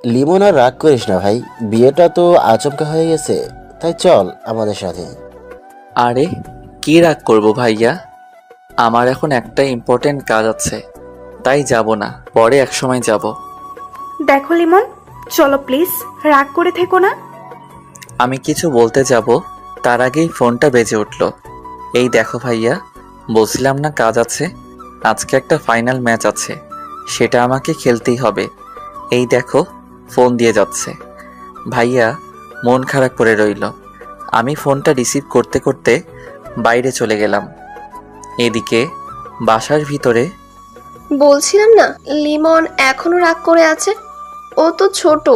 লিমন আর রাগ করিস না ভাই, বিয়েটা তো আচমকা হয়ে গেছে, তাই চল আমাদের সাথে। আরে কি রাগ করব ভাইয়া, আমার এখন একটা ইম্পর্টেন্ট কাজ আছে, তাই যাব না, পরে একসময় যাব। দেখো লিমন, চলো প্লিজ, রাগ করে থেকো না। আমি কিছু বলতে যাব, তার আগেই ফোনটা বেজে উঠল। এই দেখো ভাইয়া, বলছিলাম না কাজ আছে, আজকে একটা ফাইনাল ম্যাচ আছে, সেটা আমাকে খেলতেই হবে। এই দেখো ফোন দিয়ে যাচ্ছে। ভাইয়া মন খারাপ করে রইল। আমি ফোনটা রিসিভ করতে করতে বাইরে চলে গেলাম। এদিকে বাসার ভিতরে বলছিলাম না, লিমন এখনো রাগ করে আছে। ও তো ছোট,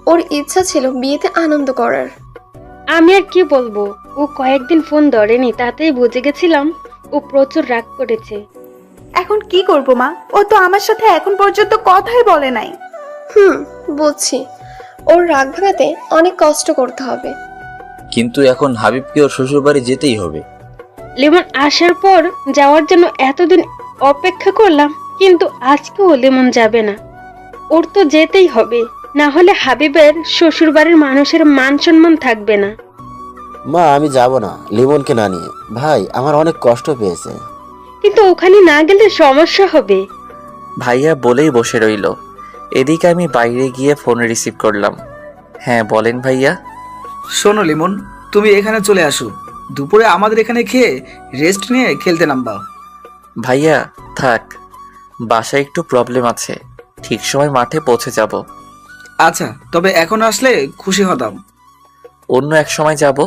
ওর ইচ্ছা ছিল বিয়েতে আনন্দ করার। আমি আর কি বলবো, ও কয়েকদিন ফোন ধরেনি, তাতেই বুঝে গেছিলাম ও প্রচুর রাগ করেছে। এখন কি করবো মা, ও তো আমার সাথে এখন পর্যন্ত কথাই বলে নাই। বুঝছি, ওর রাগ ভাঙাতে অনেক কষ্ট করতে হবে। কিন্তু এখন হাবিবকে ওর শ্বশুরবাড়ি যেতেই হবে। লেমন আসার পর যাওয়ার জন্য এতদিন অপেক্ষা করলাম, কিন্তু আজকেও লেমন যাবে না। ওর তো যেতেই হবে, না হলে হাবিবের শ্বশুরবাড়ির মানুষের মান সম্মান থাকবে না। মা আমি যাব না লিমনকে না নিয়ে, ভাই আমার অনেক কষ্ট পেয়েছে। কিন্তু ওখানে না গেলে সমস্যা হবে। ভাইয়া বলেই বসে রইল। এদিকে আমি বাইরে গিয়ে ফোন রিসিভ করলাম। হ্যাঁ বলেন ভাইয়া। শোনো লিমন, তুমি এখানে চলে আসো, দুপুরে আমাদের এখানে খেয়ে রেস্ট নিয়ে খেলতে নামবা। ভাইয়া থাক, বাসায় একটু প্রবলেম আছে, ঠিক সময় মাঠে পৌঁছে যাব। আচ্ছা, তবে এখন আসলে খুশি হতাম। অন্য এক সময় যাব।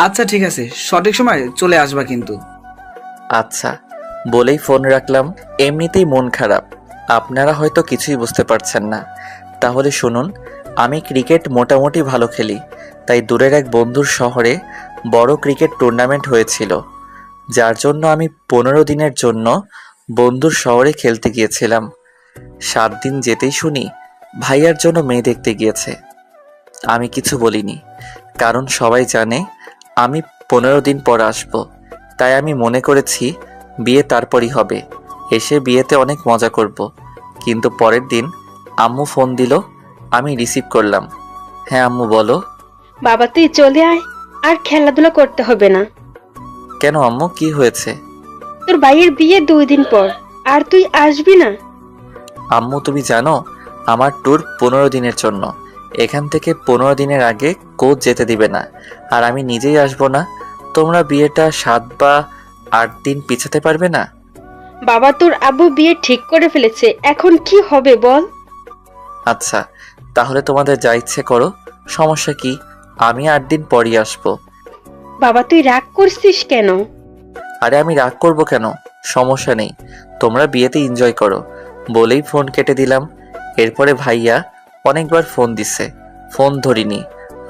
আচ্ছা ঠিক আছে, সঠিক সময় চলে আসবা কিন্তু। আচ্ছা বলেই ফোন রাখলাম। এমনিতেই মন খারাপ, আপনারা হয়তো কিছুই বুঝতে পারছেন না। তাহলে শুনুন, আমি ক্রিকেট মোটামুটি ভালো খেলি, তাই দূরের এক বন্ধুর শহরে বড় ক্রিকেট টুর্নামেন্ট হয়েছিল, যার জন্য আমি 15 দিনের জন্য বন্ধুর শহরে খেলতে গিয়েছিলাম। 7 দিন যেতেই শুনি ভাইয়ার জন্য মেয়ে দেখতে গিয়েছে। আমি কিছু বলিনি, কারণ সবাই জানে আমি 15 দিন পর আসব। তাই আমি মনে করেছি বিয়ে তারপরই হবে, এসে বিয়েতে অনেক মজা করব। কিন্তু পরের দিন আম্মু ফোন দিল, আমি রিসিভ করলাম। হ্যাঁ আম্মু বলো। বাবা তুই চলে আয়, আর খেলাধুলা করতে হবে না। কেন আম্মু, কি হয়েছে? তোর ভাইয়ের বিয়ে 2 দিন পর, আর তুই আসবি না? আম্মু তুমি জানো আমার ট্যুর 15 দিনের জন্য, এখান থেকে 15 দিনের আগে কোচ যেতে দিবে না, আর আমি নিজেই আসবো না। তোমরা বিয়েটা 7 বা 8 দিন পিছাতে পারবে না? বাবা তোর আব্বু বিয়ে ঠিক করে ফেলেছে, এখন কি হবে বল? আচ্ছা তাহলে তোমাদের যা ইচ্ছে করো, সমস্যা কি, আমি 8 দিন পরই আসবো। বাবা তুই রাগ করছিস কেন? আরে আমি রাগ করব কেন, সমস্যা নেই, তোমরা বিয়েতে এনজয় করো বলেই ফোন কেটে দিলাম। এরপরে ভাইয়া অনেকবার ফোন দিছে, ফোন ধরিনি।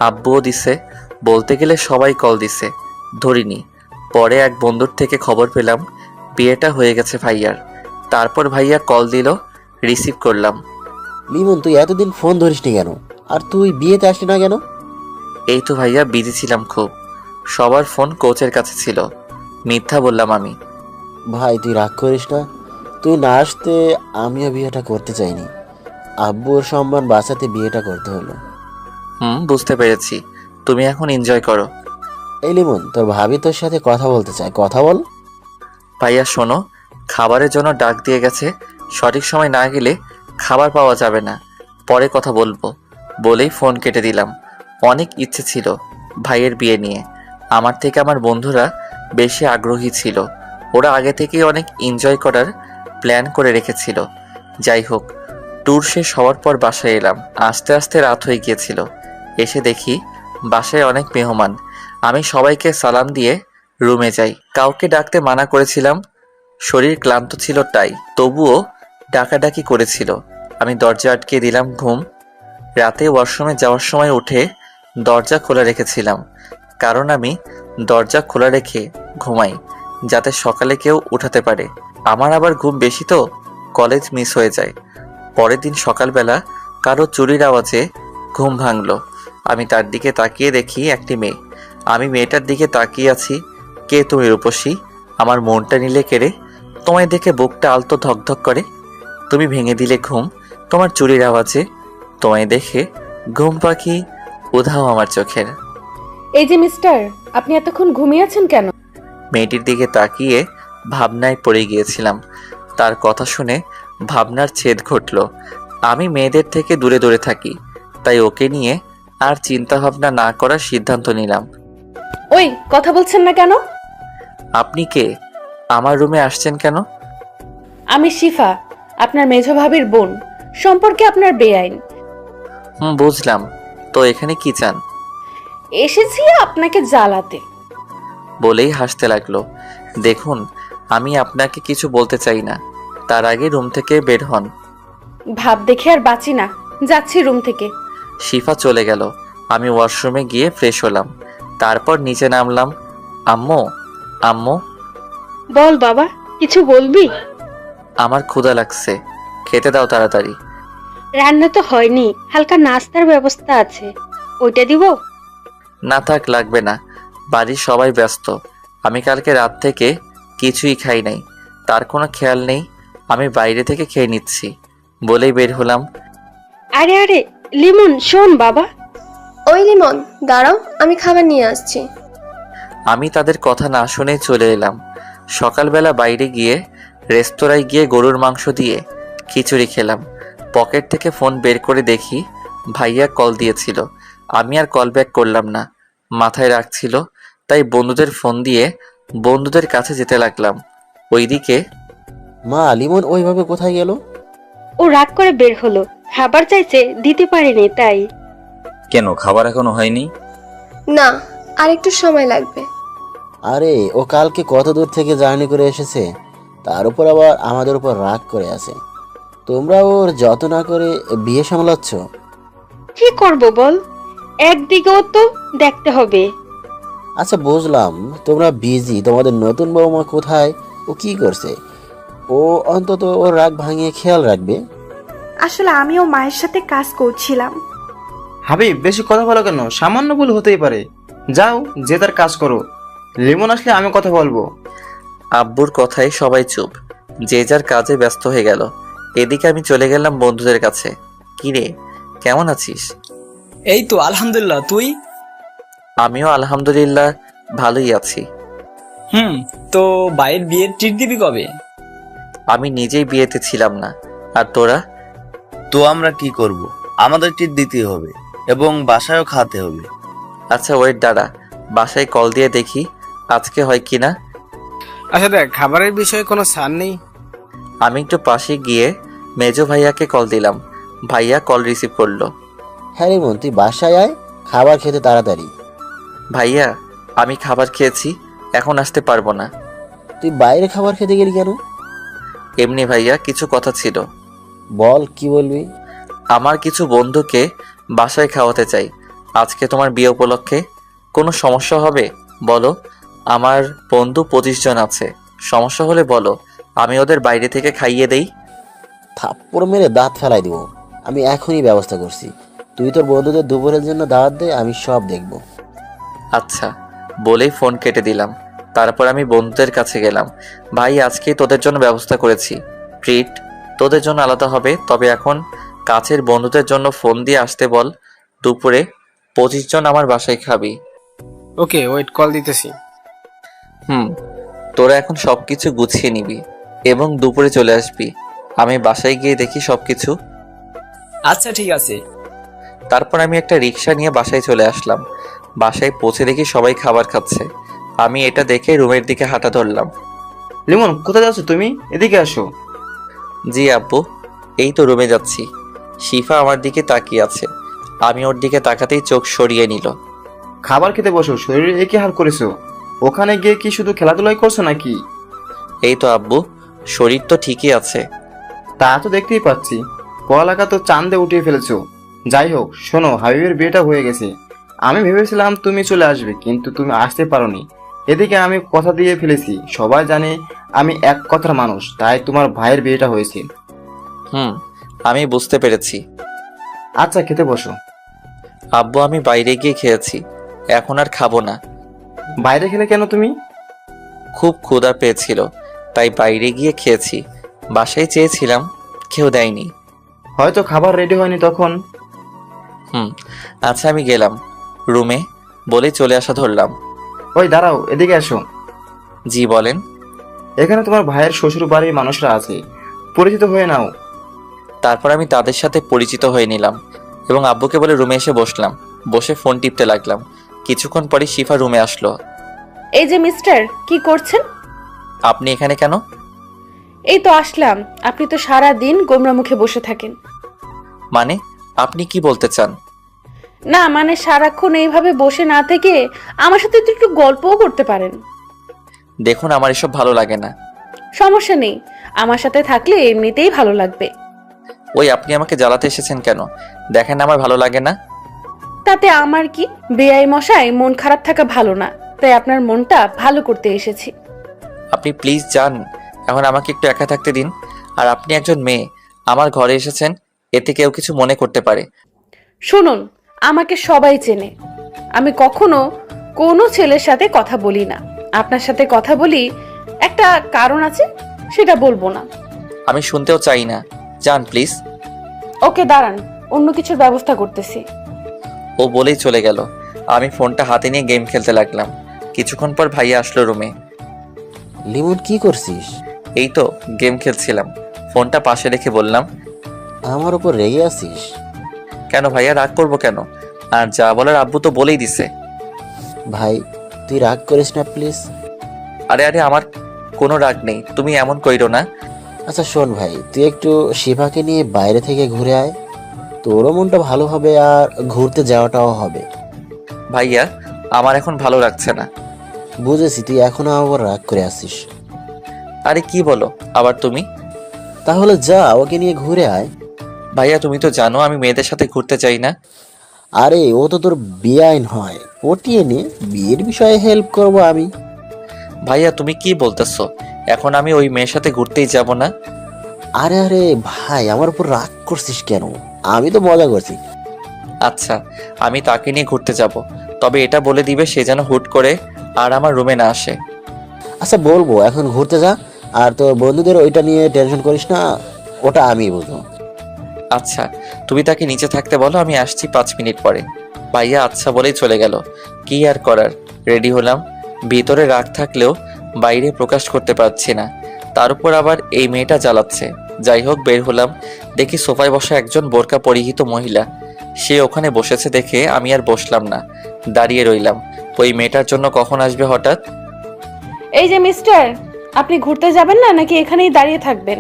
আব্বুও দিছে, বলতে গেলে সবাই কল দিছে, ধরিনি। পরে এক বন্ধুর থেকে খবর পেলাম বিয়েটা হয়ে গেছে ভাইয়ার। তারপর ভাইয়া কল দিল, রিসিভ করলাম। লিমন তুই এতদিন ফোন ধরিসনি কেন, আর তুই বিয়েতে আসলি না কেন? এই তো ভাইয়া বিজি ছিলাম খুব, সবার ফোন কোচের কাছে ছিল, মিথ্যা বললাম আমি। ভাই তুই রাগ করিস না, তুই না আসতে আমিও বিয়েটা করতে চাইনি, আব্বুর সম্মান বাঁচাতে বিয়েটা করতে হলো। বুঝতে পেরেছি, তুমি এখন এনজয় করো। এই লিমন তোর ভাবি তোর সাথে কথা বলতে চায়, কথা বল। ভাইয়া শোনো, খাবারের জন্য ডাক দিয়ে গেছে, সঠিক সময় না গেলে খাবার পাওয়া যাবে না, পরে কথা বলবো বলেই ফোন কেটে দিলাম। অনেক ইচ্ছে ছিল ভাইয়ের বিয়ে নিয়ে, আমার থেকে আমার বন্ধুরা বেশি আগ্রহী ছিল, ওরা আগে থেকেই অনেক এনজয় করার প্ল্যান করে রেখেছিল। যাই হোক, ট্যুর শেষ হওয়ার পর বাসায় এলাম, আস্তে আস্তে রাত হয়ে গিয়েছিল। এসে দেখি বাসায় অনেক মেহমান। আমি সবাইকে সালাম দিয়ে রুমে যাই। কাউকে ডাকতে মানা করেছিলাম, শরীর ক্লান্ত ছিল তাই, তবুও ডাকাডাকি করেছিল। আমি দরজা আটকে দিলাম। ঘুম রাতে ওয়াশরুমে যাওয়ার সময় উঠে দরজা খোলা রেখেছিলাম, কারণ আমি দরজা খোলা রেখে ঘুমাই, যাতে সকালে কেউ উঠাতে পারে। আমার আবার ঘুম বেশি তো, কলেজ মিস হয়ে যায়। পরের দিন সকালবেলা কারো চুরির আওয়াজে ঘুম ভাঙল। আমি তার দিকে তাকিয়ে দেখি একটি মেয়ে। আমি মেয়েটার দিকে তাকিয়ে আছি। কে তুমি রূপসী? আমার মনটা নিলে কেড়ে, তোমায় দেখে বুকটা আলতো ধকধক করে। তুমি ভেঙে দিলে ঘুম তোমার চুরির আওয়াজে, তোমায় দেখে ঘুম পাখি উধাও আমার চোখের। এই যে মিস্টার, আপনি এতক্ষণ ঘুমিয়েছেন কেন? মেয়েটির দিকে তাকিয়ে ভাবনায় পড়ে গিয়েছিলাম। তার কথা শুনে ভাবনার ছেদ ঘটল। আমি মেয়েদের থেকে দূরে দূরে থাকি, তাই ওকে নিয়ে আর চিন্তা ভাবনা না করার সিদ্ধান্ত নিলাম। ওই কথা বলছেন না কেন? আপনি কে? আমার রুমে আসছেন কেন? আমি শিফা, আপনার মেঝ ভাবির বোন, সম্পর্কে আপনার বেআইন। বুঝলাম। তো এখানে কি চান? এসেছি আপনাকে জ্বালাতে। বলেই হাসতে লাগলো। দেখুন, আমি আপনাকে কিছু বলতে চাই না, তার আগে রুম থেকে বের হন। ভাব দেখে আর বাঁচি না, যাচ্ছি রুম থেকে। শিফা চলে গেল। আমি ওয়াশরুমে গিয়ে ফ্রেশ হলাম, তারপর নিচে নামলাম। আম্মু, আম্মু, বল বাবা, কিছু বলবি? আমার ক্ষুধা লাগছে, খেতে দাও তাড়াতাড়ি। রান্না তো হয়নি, হালকা নাস্তার ব্যবস্থা আছে, ওইটা দিব? না থাক, লাগবে না, বাড়ির সবাই ব্যস্ত। আমি কালকে রাত থেকে কিছুই খাই নাই, তার কোনো খেয়াল নেই। আমি বাইরে থেকে খেয়ে নিচ্ছি বলেই বের হলাম। আরে আরে লিমন, শোন বাবা। ওই লিমন, দাঁড়াও, আমি খাবার নিয়ে আসছি। আমি তাদের কথা না শুনে চলে এলাম। সকালবেলা বাইরে গিয়ে রেস্তোরাঁয় গিয়ে গরুর মাংস দিয়ে খিচুড়ি খেলাম। পকেট থেকে ফোন বের করে দেখি ভাইয়া কল দিয়েছিল। আমি আর কল ব্যাক করলাম না, মাথায় রাখছিল, তাই বন্ধুদের ফোন দিয়ে বন্ধুদের কাছে যেতে লাগলাম। ওইদিকে মা, লিমন ওইভাবে কোথায় গেল? ও রাগ করে বের হলো, খাবার চাইছে, দিতে পারিনি তাই। কেন, খাবার এখনো হয়নি? না, আর একটু সময় লাগবে। আরে, ও কালকে কত দূর থেকে জার্নি করে এসেছে, তার উপর আবার আমাদের উপর রাগ করে আছে। তোমরা ওর যত না করে বিয়ে সামলাচ্ছ। কি করব বল, একদিকেও তো দেখতে হবে। আচ্ছা বুঝলাম, তোমরা বিজি, তোমাদের নতুন বৌমা কোথায়, ও কি করছে? ও অন্তত ওর রাগ ভাঙিয়ে খেয়াল রাখবে। আসলে আমিও মায়ের সাথে কাজ করছিলাম। হাবিব, বেশি কথা বলো কেন? সামান্য ভুল হতেই পারে। যাও, যে তার কাজ করো। লিমন আসলে আমি কথা বলবো। আব্বুর কথায় সবাই চুপ, যে যার কাজে ব্যস্ত হয়ে গেল। এদিকে আমি চলে গেলাম বন্ধুদের কাছে। কিরে, কেমন আছিস? এই তো আলহামদুলিল্লাহ, তুই? আমিও আলহামদুলিল্লাহ ভালোই আছি। তো বাইরের বিয়ের ট্রিট দিবি কবে? আমি নিজেই বিয়েতে ছিলাম না, আর তোরা? তো আমরা কি করব? আমাদের ট্রিট দিতে হবে এবং বাসায়ও খাওয়াতে হবে। আচ্ছা ওয়েট, দাঁড়া, বাসায় কল দিয়ে দেখি আজকে হয় কিনা। আচ্ছা দেখ, খাবারের বিষয়ে কোনো ছাড় নেই? আমি একটু পাশে গিয়ে মেজো ভাইয়াকে কল দিলাম। ভাইয়া কল রিসিভ করলো। হ্যাঁ লিমন, তুই বাসায় আয়, খাবার খেতে তাড়াতাড়ি। ভাইয়া, আমি খাবার খেয়েছি, এখন আসতে পারবো না। তুই বাইরে খাবার খেতে গেলি কেন? এমনি ভাইয়া, কিছু কথা ছিল। বল, কি বলবি? আমার কিছু বন্ধুকে বাসায় খাওয়াতে চাই আজকে তোমার বিয়ে উপলক্ষে। কোনো সমস্যা হবে বলো? আমার বন্ধু 25 জন আছে, সমস্যা হলে বলো, আমি ওদের বাইরে থেকে খাইয়ে দেই। থাপ্পড় মেরে দাঁত ফেলাই দিব। আমি এখনই ব্যবস্থা করছি। তুই তোর বন্ধুদের দুপুরের জন্য দাওয়াত দে, আমি সব দেখব। আচ্ছা বলেই ফোন কেটে দিলাম। তারপর আমি বন্ধুদের কাছে গেলাম। ভাই, আজকেই তোদের জন্য ব্যবস্থা করেছি, ট্রিট তোদের জন্য আলাদা হবে, তবে এখন কাছের বন্ধুদের জন্য ফোন দিয়ে আসতে বল। দুপুরে 25 জন আমার বাসায় খাবি। ওকে, ওয়েট, কল দিতেছি। তোরা এখন সবকিছু গুছিয়ে নিবি এবং দুপুরে চলে আসবি। আমি বাসায় গিয়ে দেখি সবকিছু। আচ্ছা ঠিক আছে। তারপর আমি একটা রিক্সা নিয়ে বাসায় চলে আসলাম। বাসায় পৌঁছে দেখি সবাই খাবার খাচ্ছে। আমি এটা দেখে রুমের দিকে হাঁটা ধরলাম। লিমন, কোথায় যাচ্ছ তুমি? এদিকে আসো। জি আব্বু, এই তো রুমে যাচ্ছি। শিফা আমার দিকে তাকিয়ে আছে, আমি ওর দিকে তাকাতেই চোখ সরিয়ে নিল। খাবার খেতে বসো, শরীরে একই হাল করেছো। ওখানে গিয়ে কি শুধু খেলাধুলাই করছো নাকি? এই তো আব্বু, শরীর তো ঠিকই আছে। তা তো দেখতেই পাচ্ছি, পড়ালেখা তো চাঁদে উঠিয়ে ফেলেছো। যাই হোক, শোনো, হাবিবের বিয়েটা হয়ে গেছে। আমি ভেবেছিলাম তুমি চলে আসবে, কিন্তু তুমি আসতে পারোনি। এদিকে আমি কথা দিয়ে ফেলেছি, সবাই জানে আমি এক কথার মানুষ, তাই তোমার ভাইয়ের বিয়েটা হয়েছে। আমি বুঝতে পেরেছি। আচ্ছা, খেতে বসো। আব্বু, আমি বাইরে গিয়ে খেয়েছি, এখন আর খাবো না। বাইরে খেলে কেন তুমি? খুব ক্ষুধা পেয়েছিল, তাই বাইরে গিয়ে খেয়েছি। বাসায় চেয়েছিলাম, কেউ দেয়নি। হয়তো খাবার রেডি হয়নি তখন। আচ্ছা আমি গেলাম রুমে বলেই চলে আসা ধরলাম। ওই দাঁড়াও, এদিকে এসো। জি বলেন। এখানে তোমার ভাইয়ের শ্বশুর বাড়ির মানুষরা আছে, পরিচিত হয়ে নাও। তারপর আমি তাদের সাথে পরিচিত হয়ে নিলাম এবং আব্বুকে বলে রুমে এসে বসলাম। বসে ফোন টিপতে লাগলাম। কিছুক্ষণ পরে শিফা রুমে আসলো। এই যে মিস্টার, কি করছেন? আপনি এখানে কেন? এই তো আসলাম। আপনি তো সারা দিন গোমরা মুখে বসে থাকেন। মানে আপনি কি বলতে চান? না মানে সারাক্ষণ এইভাবে বসে না থেকে আমার সাথে তো একটু গল্পও করতে পারেন। দেখুন আমার এসব ভালো লাগে না। সমস্যা নেই, আমার সাথে থাকলে এমনিতেই ভালো লাগবে। ওই আপনি আমাকে জ্বালাতে এসেছেন কেন? দেখেন আমার ভালো লাগে না। তাতে আমার কি? বেআই মশাই, মন খারাপ থাকা ভালো না, তাই আপনার মনটা ভালো করতে এসেছি। আপনি প্লিজ যান, এখন আমাকে একটু একা থাকতে দিন। আর আপনি একজন মেয়ে, আমার ঘরে এসেছেন, এতে কেউ কিছু মনে করতে পারে। শুনুন, আমাকে সবাই চেনে। আমি কখনো কোনো ছেলের সাথে কথা বলি না। আপনার সাথে কথা বলি, একটা কারণ আছে, সেটা বলবো না। আমি শুনতেও চাই না, যান প্লিজ। ওকে দাঁড়ান, অন্য কিছুর ব্যবস্থা করতেছি। ও বলেই চলে গেল। আমি ফোনটা হাতে নিয়ে গেম খেলতে লাগলাম। কিছুক্ষণ পর ভাইয়া আসলো রুমে। লিমন কি করছিস? এই তো গেম খেলছিলাম। ফোনটা পাশে রেখে বললাম, আমার উপর রেগে আছিস? কেন ভাইয়া, রাগ করবো কেন? আর যা বলার আব্বু তো বলেই দিছে। ভাই তুই রাগ করিস না প্লিজ। আরে আরে আমার কোনো রাগ নেই, তুমি এমন কইরো না। আচ্ছা শোন ভাই, তুই একটু শিফাকে নিয়ে বাইরে থেকে ঘুরে আয়, তোরও মনটা ভালো হবে আর ঘুরতে যাওয়াটাও হবে। ভাইয়া আমার এখন ভালো লাগছে না। বুঝেছি, তুই এখনো আবার রাগ করে আসিস। আরে কি বলো আবার তুমি? তাহলে যা, ওকে নিয়ে ঘুরে আয়। ভাইয়া তুমি তো জানো আমি মেয়েদের সাথে ঘুরতে চাই না। আরে ও তো তোর বেআইন হয়, পটিয়ে নে, বিয়ের বিষয়ে হেল্প করব আমি। ভাইয়া তুমি কি বলতেছো? এখন আমি ওই মেয়ের সাথে ঘুরতেই যাব না। আরে আরে ভাই, আমার উপর রাগ করছিস কেন? আমি তো মজা করছি। আচ্ছা আমি তাকে নিয়ে ঘুরতে যাব, তবে এটা বলে দিবে সে যেন হুট করে আর আমার রুমে না আসে। আচ্ছা বলবো, এখন ঘুরতে যা, আর তোর বন্ধুদের ওইটা নিয়ে টেনশন করিস না, ওটা আমি বুঝবো। আচ্ছা তুমি তাকে নিচে থাকতে বলো, আমি আসছি 5 মিনিট পরে। ভাইয়া আচ্ছা বলেই চলে গেল। কি আর করার, রেডি হলাম। ভিতরে রাগ থাকলেও বাইরে প্রকাশ করতে পারছি না, তার উপর আবার এই মেয়েটা জ্বালাচ্ছে। যাই হোক বের হলাম, দেখি সোফায় বসা একজন বোরকা পরিহিত মহিলা। সে ওখানে বসেছে দেখে আমি আর বসলাম না, দাঁড়িয়ে রইলাম। ওই মেয়েটার জন্য কখন আসবে হঠাৎ। এই যে মিস্টার, আপনি ঘুরতে যাবেন না নাকি এখানেই দাঁড়িয়ে থাকবেন?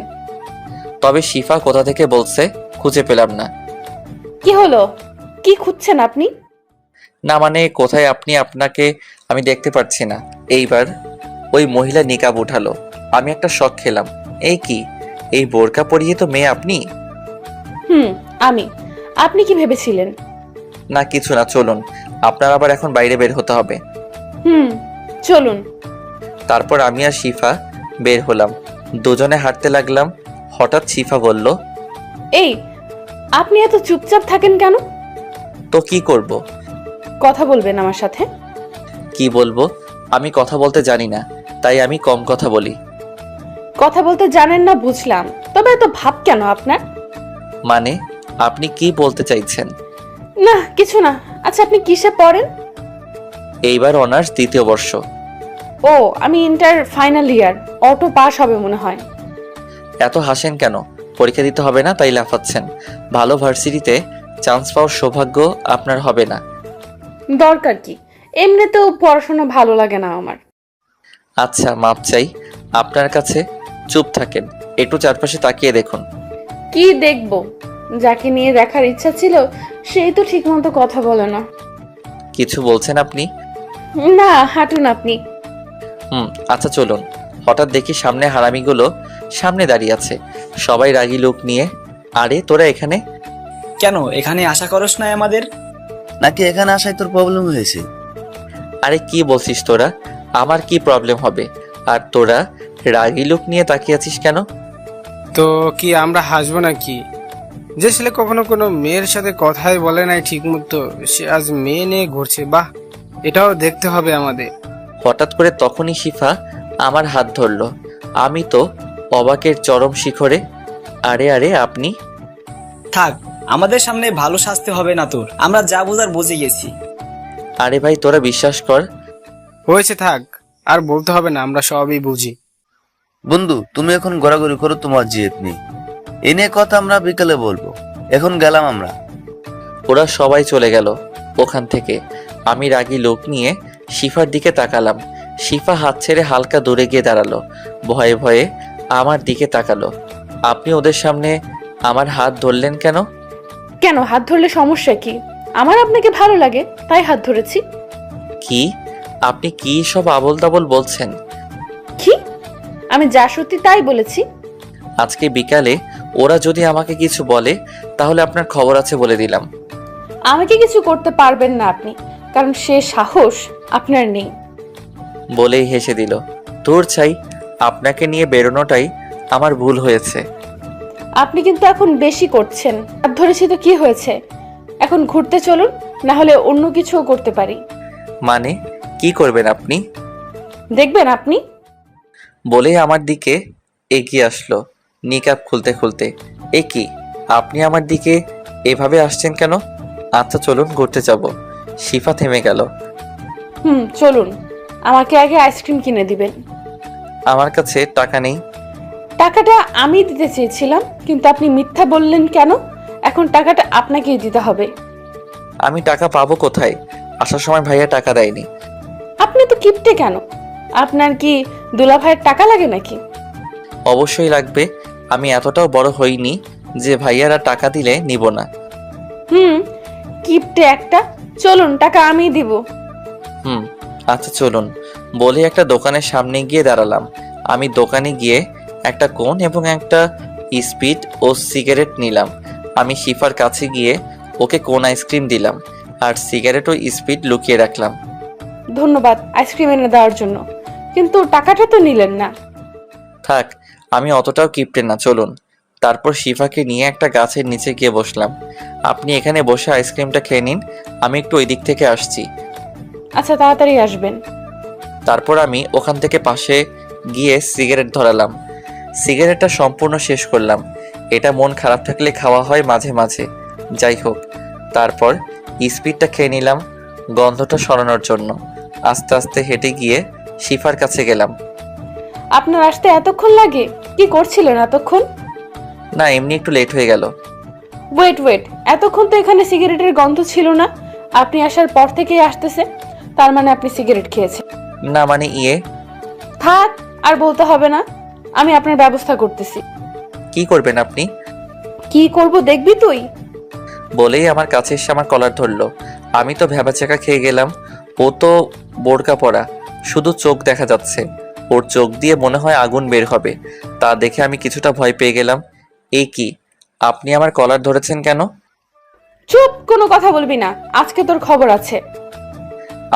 তবে শিফা কোথা থেকে বলছে খুঁজে পেলাম না। কি হলো, কি খুঁজছেন আপনি? না মানে কোথায় আপনি, আপনাকে আমি দেখতে পাচ্ছি না। এইবার ওই মহিলা নিকাব উঠালো, আমি একটা শক খেলাম। এই কি, এই বোরকা পরিহিত মেয়ে আপনি? আমি। আপনি কি ভেবেছিলেন? না কিছু না, চলুন, আপনার আবার এখন বাইরে বের হতে হবে। চলুন। তারপর আমি আর শিফা বের হলাম, দুজনে হাঁটতে লাগলাম। হঠাৎ শিফা বলল, এই, আপনি এত চুপচাপ থাকেন কেন? তো কি করব? কথা বলবেন আমার সাথে? কি বলবো, আমি কথা বলতে জানি না, তাই আমি কম কথা বলি। কথা বলতে জানেন না বুঝলাম, তবে এত ভাব কেন আপনার? মানে আপনি কি বলতে চাইছেন? না কিছু না। আচ্ছা আপনি কিসে পড়েন? এইবার অনার্স 2য় বর্ষ। ও, আমি inter final year, auto pass হবে মনে হয়। এত হাসেন কেন? পরীক্ষা দিতে হবে না তাই লাফাচ্ছেন? ভালো ভার্সিটিতে চান্স পাওয়ার সৌভাগ্য আপনার হবে না। দরকার কি, এমনিতেও পড়াশোনা ভালো লাগে না আমার। আচ্ছা মাপ চাই আপনার কাছে। চুপ থাকেন, একটু চারপাশে তাকিয়ে দেখুন। কি দেখবো? যাকে নিয়ে দেখার ইচ্ছা ছিল সেই তো ঠিক মতো কথা বলে না। কিছু বলছেন আপনি? না, হাঁটুন আপনি। আচ্ছা চলুন। হঠাৎ দেখি সামনে হারামিগুলো সামনে দাঁড়িয়ে আছে, সবাই রাগী লোক নিয়ে। আরে তোরা এখানে কেন, এখানে আশা করস না আমাদের? নাকি এখানে আসায় তোর প্রবলেম হয়েছে? আরে কি বলছিস তোরা? আমার কি প্রবলেম হবে? আর তোরা রাগী লোক নিয়ে তাকিয়ে আছিস কেন? তো কি আমরা হাসবো নাকি? যে ছেলে কখনো কোনো মেয়ের সাথে কথাই বলে নাই ঠিক মতো, সে আজ মেয়ে নিয়ে ঘুরছে। বাহ, এটাও দেখতে হবে আমাদের। হঠাৎ করে তখনই শিফা আমার হাত ধরলো। আমি তো অবাকের চরম শিখরে। আরে আরে আপনি? থাক, আমাদের সামনে ভালো সাজতে হবে না তোর, আমরা যা বোঝার বুঝে গেছি। আরে ভাই তোরা বিশ্বাস কর। হয়েছে, থাক, আর বলতে হবে না, আমরা সবই বুঝি। বন্ধু তুমি এখন ঘোরাঘুরি করো, তোমার জিদ নেই। এ নিয়ে কথা আমরা বিকেলে বলবো, এখন গেলাম আমরা। ওরা সবাই চলে গেল ওখান থেকে। আমি রাগী লোক নিয়ে শিফার দিকে তাকালাম। শিফা হাত ছেড়ে হালকা দূরে গিয়ে দাঁড়ালো, ভয়ে ভয়ে আমার দিকে তাকালো। আপনি ওদের সামনে আমার হাত ধরলেন কেন? কেন, হাত ধরলে সমস্যা কি? আমার আপনাকে ভালো লাগে তাই হাত ধরেছি। কি? আপনি কি সব আবোল তাবোল বলছেন? কি? আমি যা সত্যি তাই বলেছি। আজকে বিকালে ওরা যদি আমাকে কিছু বলে তাহলে আপনার খবর আছে বলে দিলাম। আমাকে কিছু করতে পারবেন না আপনি, কারণ সে সাহস আপনার নেই। বলেই হেসে দিল। তোর চাই, আপনাকে নিয়ে বেরোনোটাই আমার ভুল হয়েছে। আপনি কিন্তু এখন বেশি করছেন। হাত ধরেছি তো কি হয়েছে? এখন ঘুরতে চলুন, না হলে অন্য কিছুও করতে পারি। মানে কি করবেন আপনি? দেখবেন আপনি। বলেই আমার দিকে এগিয়ে আসলো নিকাব খুলতে খুলতে। এ কি, আপনি আমার দিকে এভাবে আসছেন কেন? আচ্ছা চলুন ঘুরতে যাব। শিফা থেমে গেল। চলুন। আমাকে আগে আইসক্রিম কিনে দিবেন। আমার কাছে টাকা নেই। টাকাটা আমি দিতে চেয়েছিলাম, কিন্তু আপনি মিথ্যা বললেন কেন? এখন টাকাটা আপনাকেই দিতে হবে। আমি টাকা পাবো কোথায়? আসার সময় ভাইয়া টাকা দেয়নি। আপনি তো কিপটে কেন? আপনার কি দুলা ভাইয়ের টাকা লাগে নাকি? অবশ্যই লাগবে, আমি এতটাও বড় হইনি যে ভাইয়ারা টাকা দিলে নিব না। কিপটে একটা। চলুন, টাকা আমিই দিব। আচ্ছা চলুন। বলে একটা দোকানের সামনে গিয়ে দাঁড়ালাম। আমি দোকানে গিয়ে একটা কোন এবং একটা স্পিড ও সিগারেট নিলাম। আমি শিফার কাছে গিয়ে ওকে কোন আইসক্রিম দিলাম আর সিগারেট ও স্পিড লুকিয়ে রাখলাম। ধন্যবাদ আইসক্রিম এনে দেওয়ার জন্য, কিন্তু টাকাটা তো নিলেন না। থাক, আমি অতটাও কিপটে না, চলুন। তারপর শিফাকে নিয়ে একটা গাছের নিচে গিয়ে বসলাম। আপনি এখানে বসে আইসক্রিমটা খেয়ে নিন, আমি একটু ওই দিক থেকে আসছি। আচ্ছা, তাড়াতাড়ি আসবেন। তারপর আমি ওখান থেকে পাশে গিয়ে সিগারেট ধরালাম। সিগারেটটা সম্পূর্ণ শেষ করলাম। এটা মন খারাপ থাকলে খাওয়া হয় মাঝে মাঝে, যাই হোক। তারপর স্পিডটা খেয়ে নিলাম গন্ধটা সরানোর জন্য। আস্তে আস্তে হেঁটে গিয়ে শিফার কাছে গেলাম। আপনার আসতে এতক্ষণ লাগে? কি করছিলেন এতক্ষণ? না, এমনি একটু লেট হয়ে গেল। ওয়েট, এতক্ষণ তো এখানে সিগারেটের গন্ধ ছিল না। আপনি আসার পর থেকেই আসতেছে, তার মানে আপনি সিগারেট খেয়েছেন। না মানে থাক, আর বলতে হবে না, আমি আপনার ব্যবস্থা করতেছি। কি করবেন আপনি? কি করব দেখবি তুই। বলেই আমার কাছে এসে আমার কলার ধরলো। আমি তো ভ্যাবাচাকা খেয়ে গেলাম। ও তো বোরকা পরা, শুধু চোখ দেখা যাচ্ছে। ওর চোখ দিয়ে মনে হয় আগুন বের হবে। তা দেখে আমি কিছুটা ভয় পেয়ে গেলাম। এই কি, আপনি আমার কলার ধরেছেন কেন? চুপ, কোনো কথা বলবি না, আজকে তোর খবর আছে।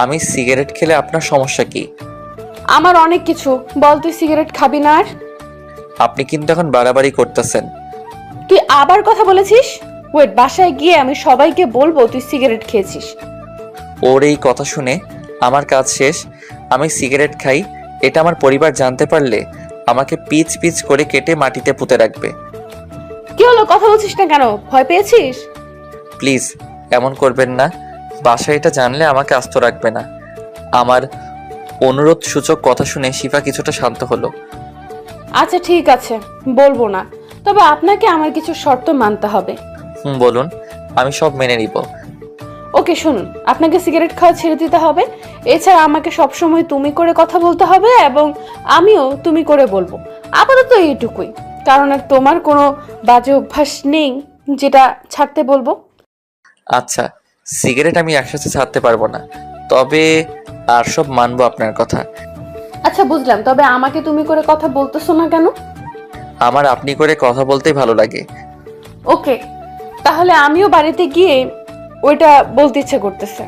আমি সিগারেট খেলে আপনার সমস্যা কি? আমার অনেক কিছু। বল, তুই সিগারেট খাবি না আর? আপনি কিন্তু এখন বাড়াবাড়ি করতেছেন। তুই আবার কথা বলেছিস? ওয়েট, বাসায় গিয়ে আমি সবাইকে বলবো তুই সিগারেট খেয়েছিস। ওর এই কথা শুনে আমার কাজ শেষ। আমি সিগারেট খাই, এটা আমার পরিবার জানতে পারলে আমাকে পিচ পিচ করে কেটে মাটিতে পুঁতে রাখবে। কি হলো, কথা বলছিস না কেন? ভয় পেয়েছিস? প্লিজ এমন করবেন না। বাসায় এটা জানলে আমাকে আস্ত রাখবে না। আমার অনুরোধ সূচক কথা শুনে শিফা কিছুটা শান্ত হলো। আচ্ছা ঠিক আছে, বলবো না, তবে আপনাকে আমার কিছু শর্ত মানতে হবে। বলুন, আমি সব মেনে নিব। ওকে শুনুন, আপনাকে সিগারেট খাওয়া ছেড়ে দিতে হবে। এছাড়া আমাকে সবসময় তুমি করে কথা বলতে হবে এবং আমিও তুমি করে বলবো। আপাতত এইটুকুই, কারণ আর তোমার কোনো বাজে অভ্যাস নেই যেটা ছাড়তে বলবো। আচ্ছা, সিগারেট আমি একসাথে ছাড়তে পারবো না, তবে আর সব মানবো আপনার কথা। আচ্ছা বুঝলাম, তবে আমাকে তুমি করে কথা বলতেছো না কেন? আমার আপনি করে কথা বলতেই ভালো লাগে। ওকে, তাহলে আমিও বাড়িতে গিয়ে ওইটা বলতে ইচ্ছে করতেছে।